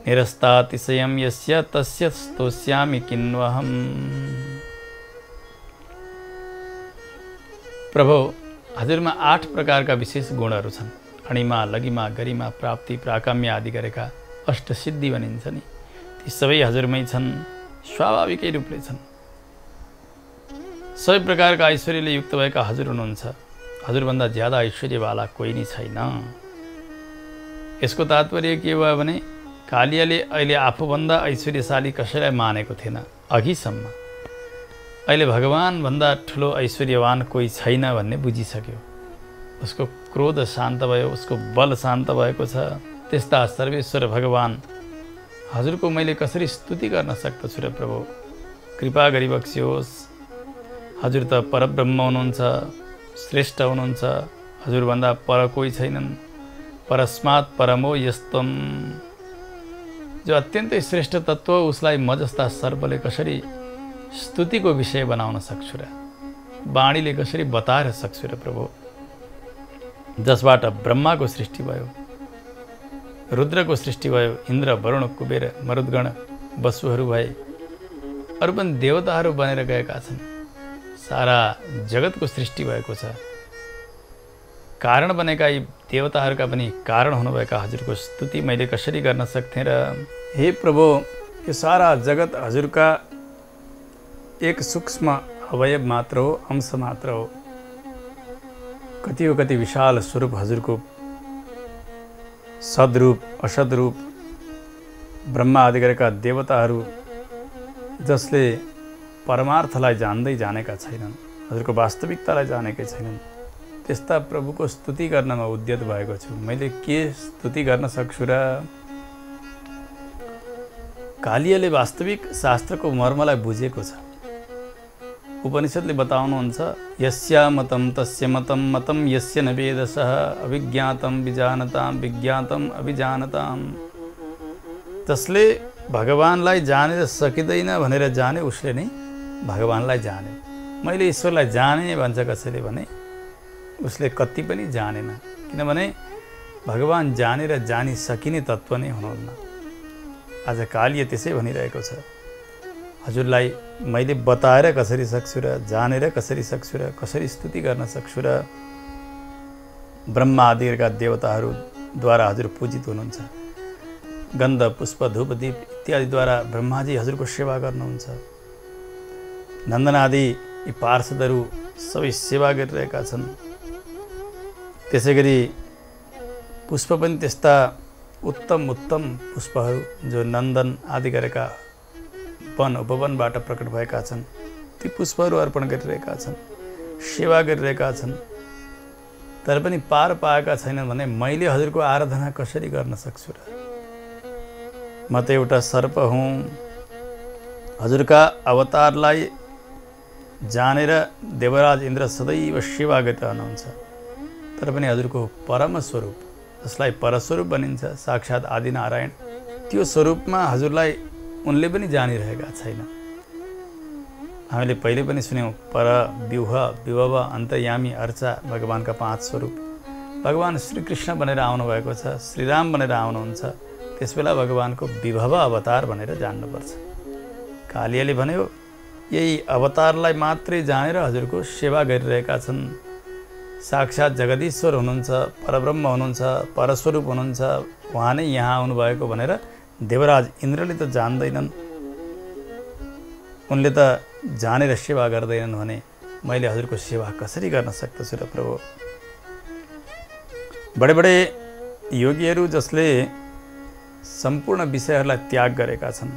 निरस्तातिशयं यस्य तस्य स्तोष्यामि किन्वहम्। प्रभु, हजुरमा 8 प्रकारका विशेष गुणहरू छन्। अणिमा, लगिमा, गरिमा, प्राप्ति, प्राकाम्य आदि गरेका अष्टसिद्धि भनिन्छ नि, ती सबै हजुरमै छन्, स्वाभाविकै रूपले छन्। सबै प्रकारका ऐश्वर्यले युक्त भएका हजुर हुनुहुन्छ। हजुरभन्दा ज्यादा ऐश्वर्यवाला कोही नै छैन। यसको तात्पर्य के भयो भने कालियाले अहिले आफूभन्दा ऐश्वर्यशाली कसैलाई मानेको थिएन अघिसम्म। अहिले भगवानभन्दा ठुलो ऐश्वर्यवान कोही छैन भन्ने बुझिसक्यो। उसको क्रोध शान्त भयो, उसको बल शान्त भएको छ। त्यस्ता सर्वेश्वर भगवान हजुरको मैले कसरी स्तुति गर्न सक्दछु र प्रभु, कृपा गरिबक्सियोस्। हजुर त परब्रह्म हुनुहुन्छ, श्रेष्ठ हुनुहुन्छ। हजुरभन्दा पर कोही छैनन्। परस्मात् परमो यस्तम, जो अत्यन्तै श्रेष्ठ तत्व, उसलाई म जस्ता सर्पले कसरी स्तुतिको विषय बनाउन सक्छु र, वाणीले कसरी बताएर सक्छु र प्रभु। जसबाट ब्रह्माको सृष्टि भयो, रुद्रको सृष्टि भयो, इन्द्र, वरुण, कुबेर, मरुद्गण, वसुहरू भए, अरू पनि देवताहरू बनेर गएका छन्। सारा जगतको सृष्टि भएको छ। कारण बनेका यी देवताहरूका पनि कारण हुनुभएका हजुरको स्तुति मैले कसरी गर्न सक्थेँ र। हे प्रभु, यो सारा जगत हजुरका एक सूक्ष्म अवयव मात्र हो, अंश मात्र हो। कति विशाल स्वरूप हजुरको, सद्रूप, असद्रूप, ब्रह्मा आदि गरेका देवताहरू जसले परमार्थलाई जान्दै जानेका छैनन्, हजुरको वास्तविकतालाई जानेकै छैनन्, त्यस्ता प्रभुको स्तुति गर्नमा उद्यत भएको छु। मैले के स्तुति गर्न सक्छु र। कालियाले वास्तविक शास्त्रको मर्मलाई बुझेको छ। उपनिषदले बताउनुहुन्छ, यस्या मतं तस्य मतं, मतं यस्य न वेदसः, अभिज्ञातं विजानतां, विज्ञातं अभिजानतां। जसले भगवानलाई जानेर सकिँदैन भनेर जाने, उसले नै भगवानलाई जाने। मैले ईश्वरलाई जाने भन्छ कसैले भने उसले कति पनि जानेन। किनभने भगवान जानेर जानी सकिने तत्त्व नै हुनुहुन्न। आज कालिया त्यसै भनिरहेको छ, हजुरलाई मैले बताएर कसरी सक्छु र, जानेर कसरी सक्छु र, कसरी स्तुति गर्न सक्छु र। ब्रह्मा आदिका देवताहरूद्वारा हजुर पूजित हुनुहुन्छ। गन्ध, पुष्प, धूप, दीप इत्यादिद्वारा ब्रह्माजी हजुरको सेवा गर्नुहुन्छ। नन्दन आदि यी पार्षदहरू सबै सेवा गरिरहेका छन्। त्यसै गरी पुष्प पनि त्यस्ता उत्तम उत्तम पुष्पहरू जो नन्दन आदि गरेका वन उपवनबाट प्रकट भएका छन्, ती पुष्पहरू अर्पण गरिरहेका छन्, सेवा गरिरहेका छन्। तर पनि पार पाएका छैनन् भने मैले हजुरको आराधना कसरी गर्न सक्छु र। म त एउटा सर्प हुँ। हजुरका अवतारलाई जानेर देवराज इन्द्र सदैव सेवा गरिरहनुहुन्छ। तर पनि हजुरको परम स्वरूप, जसलाई परस्वरूप भनिन्छ, साक्षात् आदिनारायण, त्यो स्वरूपमा हजुरलाई उनले पनि जानिरहेका छैन। हामीले पहिले पनि सुन्यौँ, पर, व्यूह, विभव, अन्तर्यामी, अर्चा, भगवानका 5 स्वरूप। भगवान श्रीकृष्ण बनेर आउनुभएको छ, श्रीराम बनेर आउनुहुन्छ। त्यसबेला भगवानको विभव अवतार भनेर जान्नुपर्छ। कालियाले भन्यो, यही अवतारलाई मात्रै जानेर हजुरको सेवा गरिरहेका छन्। साक्षात् जगदीश्वर हुनुहुन्छ, परब्रह्म हुनुहुन्छ, परस्वरूप हुनुहुन्छ, उहाँ नै यहाँ आउनुभएको भनेर देवराज इन्द्रले त जान्दैनन्। उनले त जानेर सेवा गर्दैनन् भने मैले हजुरको सेवा कसरी गर्न सक्दछु र प्रभु। बडे बडे योगीहरू जसले सम्पूर्ण विषयहरूलाई त्याग गरेका छन्,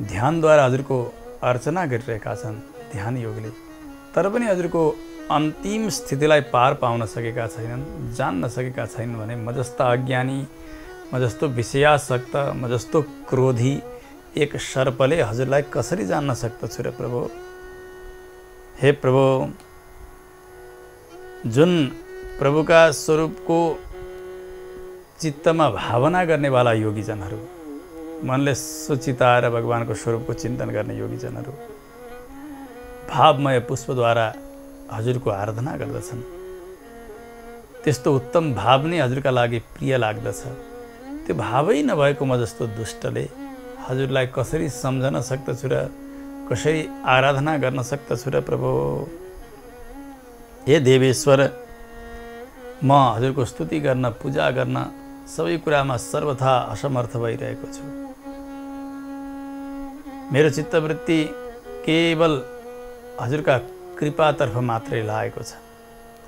ध्यानद्वारा हजुरको अर्चना गरिरहेका छन् ध्यान योगले, तर पनि हजुरको अन्तिम स्थितिलाई पार पाउन सकेका छैनन्, जान्न सकेका छैनन् भने म जस्ता अज्ञानी, म जस्तो विषयासक्त, म जस्तो क्रोधी एक सर्पले हजुरलाई कसरी जान्न सक्दछु र प्रभु। हे प्रभु, जुन प्रभुका स्वरूपको चित्तमा भावना गर्नेवाला योगीजनहरू, मनले सुचिताएर भगवानको स्वरूपको चिन्तन गर्ने योगीजनहरू भावमय पुष्पद्वारा हजुरको आराधना गर्दछन्। त्यस्तो उत्तम भाव नै हजुरका लागि प्रिय लाग्दछ। त्यो भावै नभएको म जस्तो दुष्टले हजुरलाई कसरी सम्झन सक्दछु र कसरी आराधना गर्न सक्दछु र प्रभु। हे देवेश्वर, म हजुरको स्तुति गर्न, पूजा गर्न सबै कुरामा सर्वथा असमर्थ भइरहेको छु। मेरो चित्तवृत्ति केवल हजुरका कृपातर्फ मात्रै लागेको छ।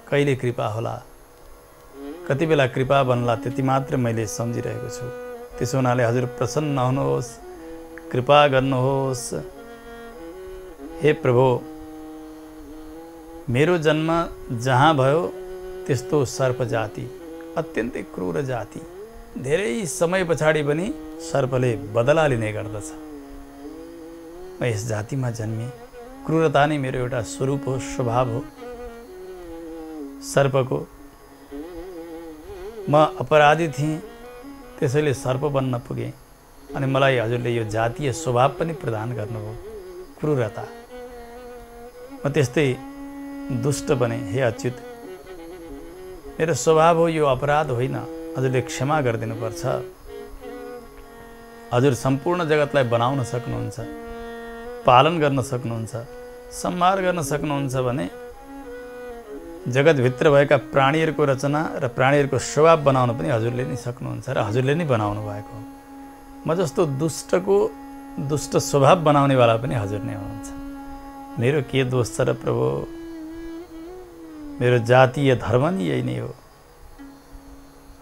कहिले कृपा होला, कति बेला कृपा बन्ला, त्यति मात्र मैले सम्झिरहेको छु। त्यसो हुनाले हजुर प्रसन्न हुनुहोस्, कृपा गर्नुहोस्। हे प्रभु, मेरो जन्म जहाँ भयो त्यस्तो सर्प जाति, अत्यन्तै क्रूर जाति, धेरै समय पछाडि पनि सर्पले बदला लिने गर्दछ। म यस जातिमा जन्मेँ। क्रूरता नै मेरो एउटा स्वरूप हो, स्वभाव हो सर्पको। म अपराधी थिएँ, त्यसैले सर्प बन्न पुगेँ अनि मलाई हजुरले यो जातीय स्वभाव पनि प्रदान गर्नुभयो, क्रूरता। म त्यस्तै दुष्ट बने। हे अच्युत, मेरो स्वभाव हो यो, अपराध होइन। हजुरले क्षमा गरिदिनुपर्छ। हजुर सम्पूर्ण जगतलाई बनाउन सक्नुहुन्छ, पालन गर्न सक्नुहुन्छ, संहार गर्न सक्नुहुन्छ भने जगतभित्र भएका प्राणीहरूको रचना र प्राणीहरूको स्वभाव बनाउन पनि हजुरले नै सक्नुहुन्छ र हजुरले नै बनाउनु भएको हो। म जस्तो दुष्टको दुष्ट स्वभाव बनाउनेवाला पनि हजुर नै हुनुहुन्छ। मेरो के दोष छ र प्रभु? मेरो जातीय धर्म नि यही नै हो।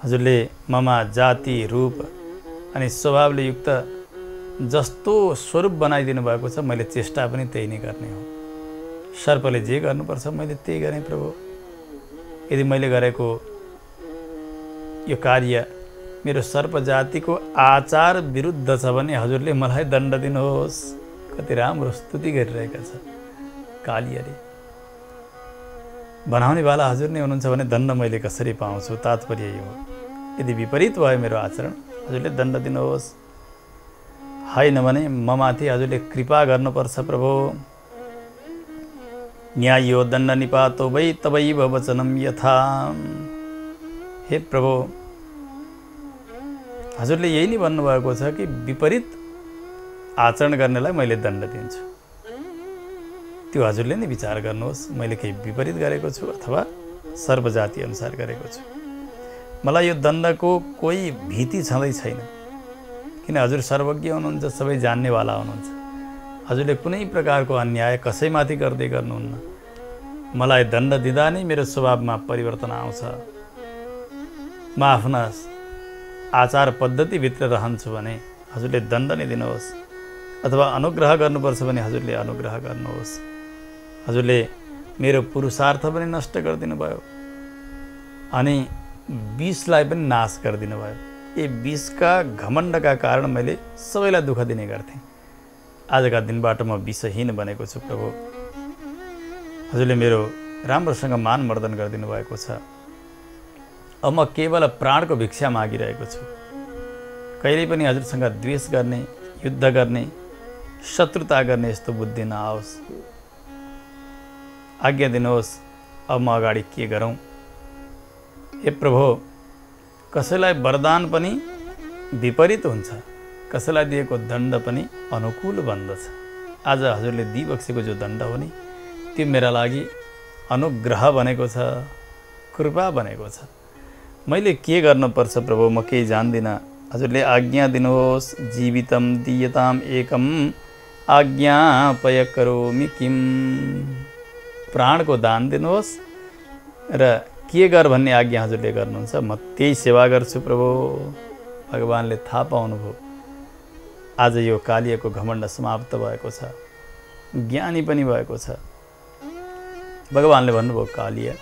हजुरले ममा जाति, रूप अनि स्वभावले युक्त जस्तो स्वरूप बनाइदिनु भएको छ, मैले चेष्टा पनि त्यही नै गर्ने हो। सर्पले जे गर्नुपर्छ मैले त्यही गरेँ प्रभु। यदि मैले गरेको यो कार्य मेरो सर्प जातिको आचार विरुद्ध छ भने हजुरले मलाई दण्ड दिनुहोस्। कति राम्रो स्तुति गरिरहेका छ कालीले। बनाउनेवाला हजुर नै हुनुहुन्छ भने दण्ड मैले कसरी पाउँछु? तात्पर्य यो हो। यदि विपरीत भयो मेरो आचरण, हजुरले दण्ड दिनुहोस्। होइन भने ममाथि हजुरले कृपा गर्नुपर्छ प्रभु। न्यायो दण्ड निपातो वै तवैव वचनम यथा। हे प्रभु, हजुरले यही नै भन्नुभएको छ कि विपरीत आचरण गर्नेलाई मैले दण्ड दिन्छु। त्यो हजुरले नै विचार गर्नुहोस्, मैले केही विपरीत गरेको छु अथवा सर्वजाति अनुसार गरेको छु। मलाई यो दण्डको कोही भीति छँदै छैन, किन हजुर सर्वज्ञ हुनुहुन्छ, सबै जान्नेवाला हुनुहुन्छ। हजुरले कुनै प्रकारको अन्याय कसैमाथि गर्दै गर्नुहुन्न। मलाई दण्ड दिँदा नै मेरो स्वभावमा परिवर्तन आउँछ। म आफ्ना आचार पद्धतिभित्र रहन्छु भने हजुरले दण्ड नै दिनुहोस्, अथवा अनुग्रह गर्नुपर्छ भने हजुरले अनुग्रह गर्नुहोस्। हजुरले मेरो पुरुषार्थ पनि नष्ट गरिदिनु भयो अनि विषलाई पनि नाश गरिदिनु भयो। यी विषका घमण्डका कारण मैले सबैलाई दुःख दिने गर्थेँ। आजका दिनबाट म विषहीन बनेको छु प्रभु। हजुरले मेरो राम्रोसँग मान मर्दन गरिदिनु भएको छ। अब म केवल प्राणको भिक्षा मागिरहेको छु। कहिल्यै पनि हजुरसँग द्वेष गर्ने, युद्ध गर्ने, शत्रुता गर्ने यस्तो बुद्धि नआओस्। आज्ञा दिनुहोस्, अब म अगाडि के गरौँ? हे प्रभु, कसैलाई वरदान पनि विपरीत हुन्छ, कसैलाई दिएको दण्ड पनि अनुकूल बन्दछ। आज हजुरले दिइबक्सेको जो दण्ड हो नि, त्यो मेरा लागि अनुग्रह बनेको छ, कृपा बनेको छ। मैले के गर्नुपर्छ प्रभु? म केही जान्दिनँ। हजुरले आज्ञा दिनुहोस्। जीवितम दीयताम एकम आज्ञापय करोमि किम। प्राणको दान दिनुहोस् र के गर भन्ने आज्ञा हजुरले गर्नुहुन्छ, म त्यही सेवा गर्छु प्रभु। भगवानले थाहा पाउनुभयो आज यो कालियाको घमण्ड समाप्त भएको छ, ज्ञानी पनि भएको छ। भगवानले भन्नुभयो, कालिया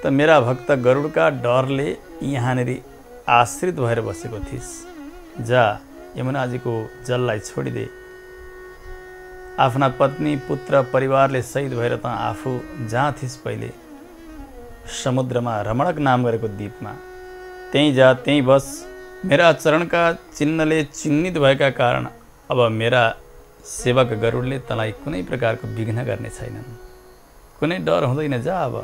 त मेरा भक्त गरुडका डरले यहाँनिर आश्रित भएर बसेको थिइस्, जा यमुनाजीको जललाई छोडिदे। आफ्ना पत्नी पुत्र परिवारले शहीद भएर त आफू जहाँ थिइस् पहिले समुद्रमा रमणक नाम गरेको द्वीपमा, त्यहीँ जा, त्यहीँ बस। मेरा चरणका चिन्हले चिन्हित भएका कारण अब मेरा सेवक गरुडले तँलाई कुनै प्रकारको विघ्न गर्ने छैनन्, कुनै डर हुँदैन, जा अब।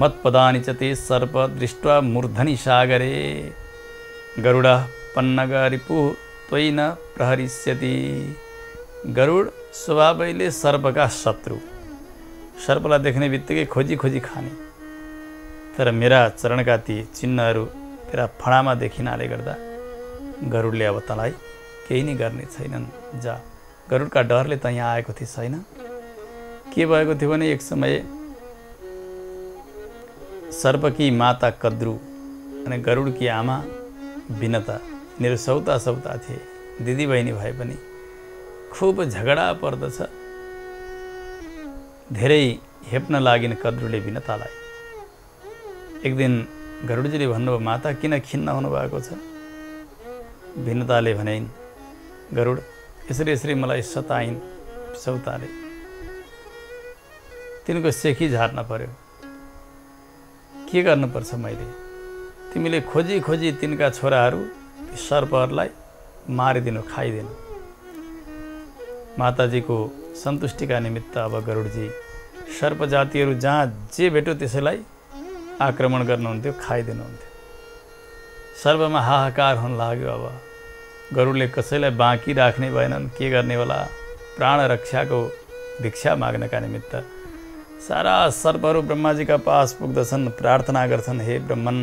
मत्पदानि च ते सर्प दृष्ट्वा मूर्धनि सागरे गरुड पन्नग रिपुः त्वयि न प्रहरिष्यति। गरुड स्वभावैले सर्पका शत्रु, सर्पलाई देख्ने बित्तिकै खोजी खोजी खाने, तर मेरा चरणका ती चिन्हहरू तेरा फडामा देखिनाले गर्दा गरुडले अब तँलाई केही नै गर्ने छैनन्, जा। गरुडका डरले त यहाँ आएको थिइस् होइन? के भएको थियो भने एक समय सर्पकी माता कद्रु अनि गरुडकी आमा विनता मेरो सौता थिए, दिदी बहिनी भए पनि खुब झगडा पर्दछ। धेरै हेप्न लागिन् कद्रुले विनतालाई। एक दिन गरुडजीले भन्नुभयो, माता किन खिन्न हुनुभएको छ? विनताले भनिन्, गरुड यसरी यसरी मलाई सताइन् सौताले, तिनको सेखी झार्न पर्यो, के गर्नुपर्छ मैले? तिमीले खोजी खोजी तिनका छोराहरू सर्पहरूलाई मारिदिनु, खाइदिनु। माताजीको सन्तुष्टिका निमित्त अब गरुडजी सर्प जातिहरू जहाँ जे भेट्यो त्यसैलाई आक्रमण गर्नुहुन्थ्यो, खाइदिनुहुन्थ्यो। सर्वमा हाहाकार हुन लाग्यो। अब गरुडले कसैलाई बाँकी राख्ने भएनन्, के गर्ने होला? प्राण रक्षाको भिक्षा माग्नका निमित्त सारा सर्पहरू ब्रह्माजीका पास पुग्दछन्, प्रार्थना गर्छन्, हे ब्रह्मन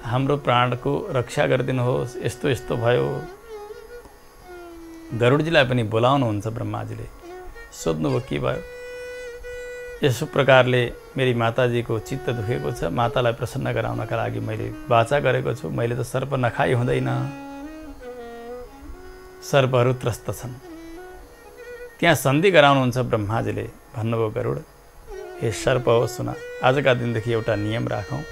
हाम्रो प्राणको रक्षा गरिदिनुहोस्, यस्तो यस्तो भयो। गरुडजीलाई पनि बोलाउनुहुन्छ ब्रह्माजीले, सोध्नुभयो के भयो? यसो प्रकारले मेरी माताजीको चित्त दुखेको छ, मातालाई प्रसन्न गराउनका लागि मैले वाचा गरेको छु, मैले त सर्प नखाई हुँदैन। सर्पहरू त्रस्त छन्। त्यहाँ सन्धि गराउनुहुन्छ ब्रह्माजीले। भन्नुभयो, गरुड हे सर्प हो, सुन, आजका दिनदेखि एउटा नियम राखौँ।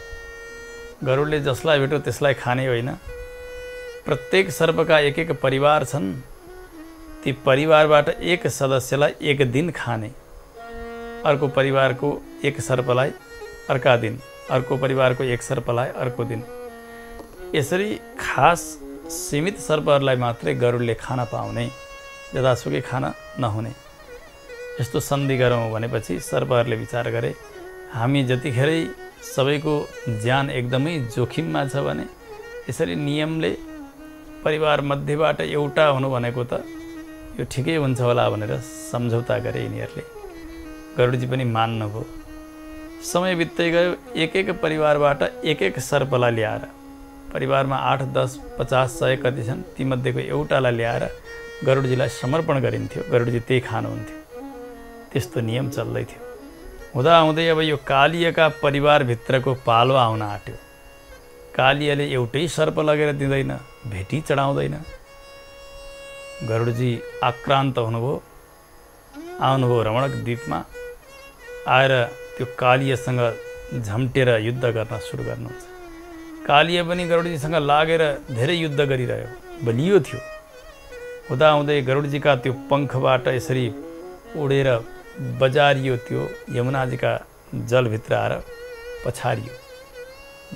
गरुडले जसलाई भेट्यो त्यसलाई खाने होइन, प्रत्येक सर्पका एक एक परिवार छन्, ती परिवारबाट एक सदस्यलाई एक दिन खाने, अर्को परिवारको एक सर्पलाई अर्का दिन, अर्को परिवारको एक सर्पलाई अर्को दिन, यसरी खास सीमित सर्पहरूलाई मात्रै गरुडले खान पाउने, जतासुकै खान नहुने। यस्तो सन्धि गरौँ भनेपछि सर्पहरूले विचार गरे, हामी जतिखेरै सबैको ज्यान एकदमै जोखिममा छ भने यसरी नियमले परिवार मध्येबाट एउटा हुनु भनेको त यो ठिकै हुन्छ होला भनेर सम्झौता गरे यिनीहरूले। गरुडजी पनि मान्नुभयो। समय बित्दै गयो। एक एक परिवारबाट एक एक सर्पलाई ल्याएर, परिवारमा 8, 10, 50, 100 कति छन्, तीमध्येको एउटालाई ल्याएर गरुडजीलाई समर्पण गरिन्थ्यो। गरुडजी त्यही खानुहुन्थ्यो। त्यस्तो नियम चल्दै थियो। हुँदाहुँदै अब यो कालियाका परिवारभित्रको पालो आउन आँट्यो। कालियाले एउटै सर्प लगेर दिँदैन, भेटी चढाउँदैन। गरुडजी आक्रान्त हुनुभयो। आउनुभयो रमणक द्वीपमा। आएर त्यो कालियासँग झम्टेर युद्ध गर्न सुरु गर्नुहुन्छ। कालिया पनि गरुडजीसँग लागेर धेरै युद्ध गरिरह्यो, बलियो थियो। हुँदाहुँदै गरुडजीका त्यो पङ्खबाट यसरी उडेर बजारियो, त्यो यमुनाजीका जलभित्र आएर पछारियो,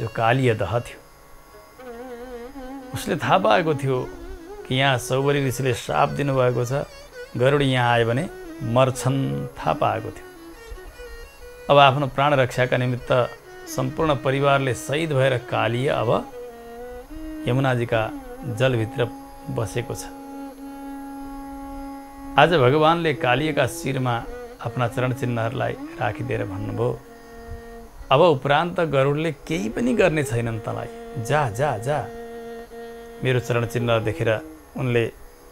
जो कालिया दह थियो। उसले थाहा पाएको थियो कि यहाँ सौबरी ऋषिले श्राप दिनुभएको छ, गरुड यहाँ आयो भने मर्छन्, थाहा पाएको थियो। अब आफ्नो प्राण रक्षाका निमित्त सम्पूर्ण परिवारले शहीद भएर कालिया अब यमुनाजीका जलभित्र बसेको छ। आज भगवानले कालियाका शिरमा आफ्ना चरण चिन्हहरूलाई राखिदिएर भन्नुभयो, अब उपरान्त गरुडले केही पनि गर्ने छैनन् तँलाई, जा जा जा। मेरो चरण चिन्ह देखेर उनले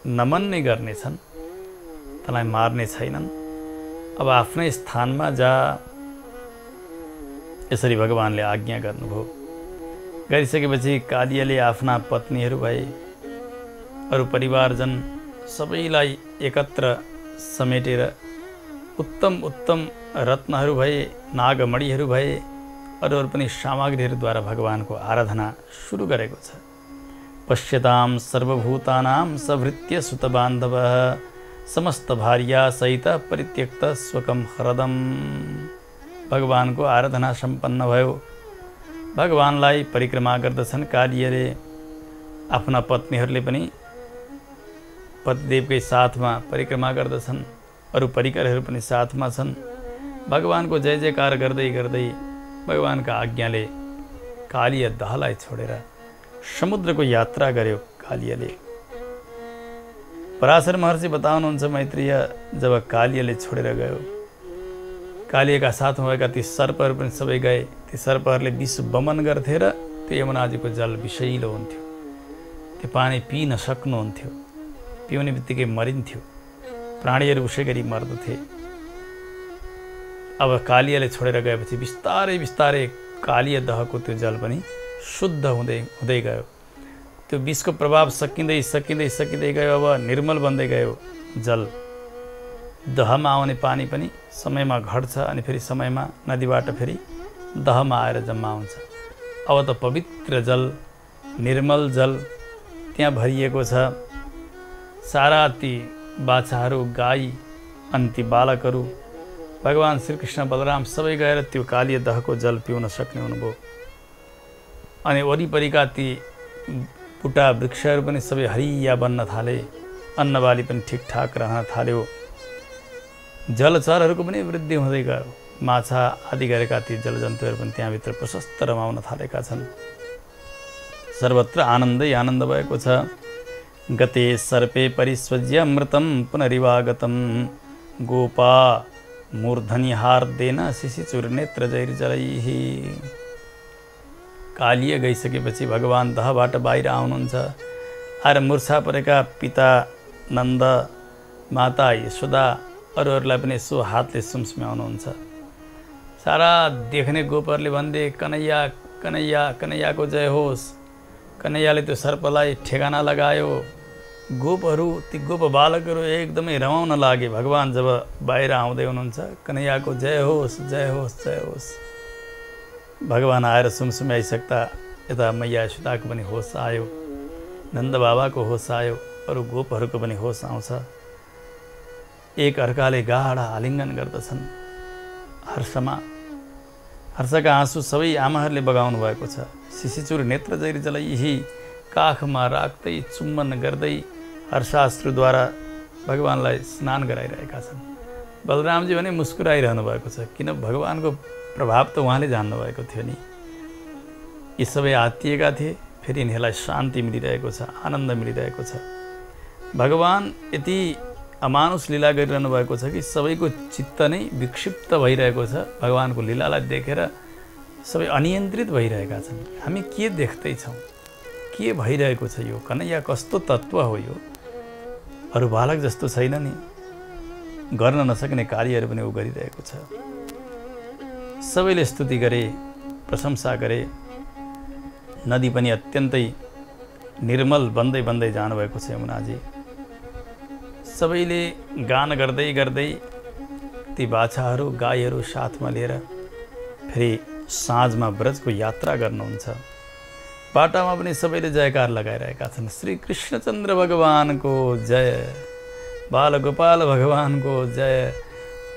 नमन नै गर्नेछन्। तँलाई मार्ने छैनन्, अब आफ्नै स्थानमा जा। यसरी भगवानले आज्ञा गर्नुभयो। गरिसकेपछि कालियाले आफ्ना पत्नीहरू भए, अरू परिवारजन सबैलाई एकत्र समेटेर उत्तम उत्तम रत्नहरू भए, नागमणिहरू भए, अरू पनि सामग्रीहरूद्वारा भगवानको आराधना सुरु गरेको छ। पश्यतां सर्वभूतानां सभृत्य सुतबान्धवः समस्त भार्या सहित परित्यक्त स्वकं हरदम। भगवानको आराधना सम्पन्न भयो। भगवानलाई परिक्रमा गर्दछन् कालियाले। आफ्ना पत्नीहरूले पनि पतिदेवकै साथमा परिक्रमा गर्दछन्, अरू परिकरहरू पनि साथमा छन्। भगवानको जय जयकार गर्दै गर्दै भगवानका आज्ञाले कालिया दहलाई छोडेर समुद्रको यात्रा गर्यो कालियाले। पराशर महर्षि बताउनुहुन्छ मैत्रीय, जब कालियाले छोडेर गयो, कालियाका साथमा भएका ती सर्पहरू पनि सबै गए। ती सर्पहरूले विष बमन गर्थे र त्यो यमुनाजीको जल विषैलो हुन्थ्यो। त्यो पानी पिइन सक्नुहुन्थ्यो, पिउने बित्तिकै मरिन्थ्यो। प्राणीहरू उसै गरी मर्दथे। अब कालियाले छोडेर गएपछि बिस्तारै बिस्तारै कालिया दहको त्यो जल पनि शुद्ध हुँदै हुँदै गयो। त्यो विषको प्रभाव सकिँदै सकिँदै सकिँदै गयो। अब निर्मल बन्दै गयो जल। दहमा आउने पानी पनि समयमा घट्छ अनि फेरि समयमा नदीबाट फेरि दहमा आएर जम्मा हुन्छ। अब त पवित्र जल, निर्मल जल त्यहाँ भरिएको छ। सारा ती बाछाहरू, गाई अनि ती बालकहरू, भगवान श्रीकृष्ण बलराम सबै गएर त्यो कालिया दहको जल पिउन सक्ने हुनुभयो। अनि वरिपरिका ती बुटा वृक्षहरू पनि सबै हरिया बन्न थाले। अन्नबाली पनि ठिकठाक रहन थाल्यो। जलचरहरूको पनि वृद्धि हुँदै गयो। माछा आदि गरेका ती जलजन्तुहरू पनि त्यहाँभित्र प्रशस्त रमाउन थालेका छन्। सर्वत्र आनन्दै आनन्द भएको छ। गते सर्पे परिस्वज्य मृतं पुनरिवागतं गोपा मूर्धनि हार्देन शिशिचुर्नेत्रजैर्जलैः। कालिया गइसकेपछि भगवान दहबाट बाहिर आउनुहुन्छ। आएर मूर्छा परेका पिता नन्द, माता यशोदा, अरूहरूलाई पनि यसो हातले सुमसुम्याउनुहुन्छ। सारा देख्ने गोपहरूले भन्दै कन्हैया कन्हैया कन्हैयाको जय होस्। कन्हैयाले त्यो सर्पलाई ठेगाना लगायो। गोपहरू, ती गोप बालकहरू एकदमै रमाउन लागे। भगवान जब बाहिर आउँदै हुनुहुन्छ, कन्हैयाको जय होस् जय होस् जय होस्। भगवान आएर सुमसुम्याइसक्दा यता मैया यशोदाको पनि होस आयो, नन्द बाबाको होस आयो, अरू गोपहरूको पनि होस आउँछ। एक अर्काले गाढा आलिङ्गन गर्दछन् हर्षमा। हर्षका आँसु सबै आमाहरूले बगाउनु भएको छ। शिशिचुर नेत्र जैर्जलैः, काखमा राख्दै चुम्बन गर्दै हर्षाश्रुद्वारा भगवानलाई स्नान गराइरहेका छन्। बलरामजी भने मुस्कुराइरहनु भएको छ, किन भगवानको प्रभाव त उहाँले जान्नुभएको थियो नि। यी सबै आत्तिएका थिए, फेरि यिनीहरूलाई शान्ति मिलिरहेको छ, आनन्द मिलिरहेको छ। भगवान यति अमानुष लीला गरिरहनु भएको छ कि सबैको चित्त नै विक्षिप्त भइरहेको छ। भगवानको लीलालाई देखेर सबै अनियन्त्रित भइरहेका छन्। हामी के देख्दैछौँ, के भइरहेको छ? यो कन्हैया कस्तो तत्त्व हो यो? अरू बालक जस्तो छैन नि। गर्न नसक्ने कार्यहरू पनि ऊ गरिरहेको छ। सबैले स्तुति गरे, प्रशंसा गरे। नदी पनि अत्यन्तै निर्मल बन्दै बन्दै जानुभएको छ यमुनाजी। सबैले गान गर्दै गर्दै ती बाछाहरू, गाईहरू साथमा लिएर फेरि साँझमा ब्रजको यात्रा गर्नुहुन्छ। बाटामा पनि सबैले जयकार लगाइरहेका छन्। श्री कृष्णचन्द्र भगवानको जय, बालगोपाल भगवानको जय,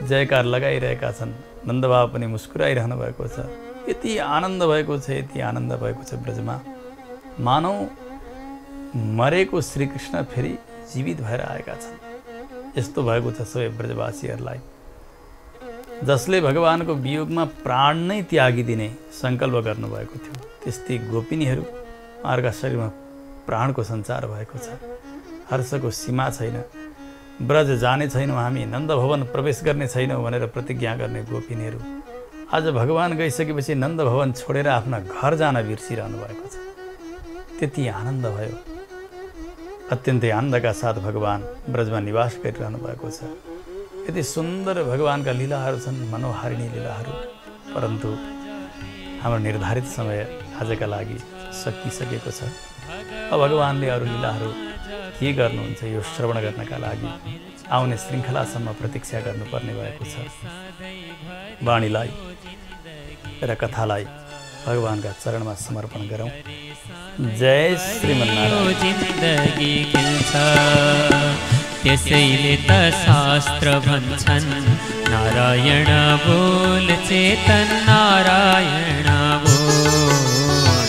जयकार लगाइरहेका छन्। नन्दबाबा पनि मुस्कुराइरहनु भएको छ। यति आनन्द भएको छ, यति आनन्द भएको छ ब्रजमा। मानौ मरेको श्रीकृष्ण फेरि जीवित भएर आएका छन्। यस्तो भएको छ सबै ब्रजवासीहरूलाई। जसले भगवानको वियोगमा प्राण नै त्यागिदिने सङ्कल्प गर्नुभएको थियो, त्यस्तै गोपिनीहरू उहाँहरूका शरीरमा प्राणको सञ्चार भएको छ। हर्षको सीमा छैन। ब्रज जाने छैनौँ हामी, नन्दभवन प्रवेश गर्ने छैनौँ भनेर प्रतिज्ञा गर्ने गोपिनीहरू आज भगवान गइसकेपछि नन्दभवन छोडेर आफ्ना घर जान बिर्सिरहनु भएको छ। त्यति आनन्द भयो। अत्यन्तै आनन्दका साथ भगवान ब्रजमा निवास गरिरहनु भएको छ। यति सुन्दर भगवानका लीलाहरू छन्, मनोहारिणी लीलाहरू। परन्तु हाम्रो निर्धारित समय आजका लागि सकिसकेको छ। अब भगवानले अरू लीलाहरू के गर्नुहुन्छ यो श्रवण गर्नका लागि आउने श्रृङ्खलासम्म प्रतीक्षा गर्नुपर्ने भएको छ। वाणीलाई र कथालाई भगवानका चरणमा समर्पण गरौँ। जय श्रीमन्नारायण। जिन्दगी खिल्छ त्यसैले त शास्त्र भन्छन्, नारायण बोल चेतन नारायण बोल।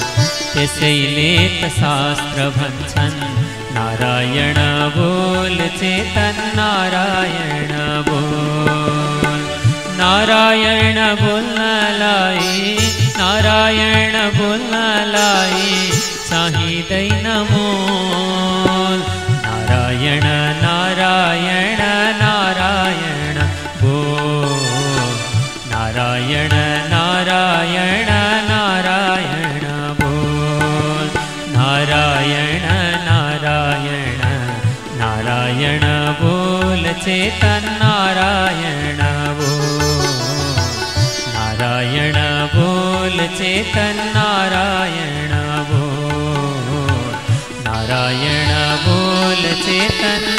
त्यसैले त शास्त्र भन्छन्, नारायण बोल चेतन नारायण बोल। नारायण बोल्नलाई, नारायण बोल्नलाई चाहिँदैन मोल। नारायण नारायण नारायण बोल। नारायण नारायण नारायण बोल। नारायण नारायण नारायण बोल चेतन नारायण बोल। नारायण बोल चेतन नारायण बोल। नारायण बोल चेतन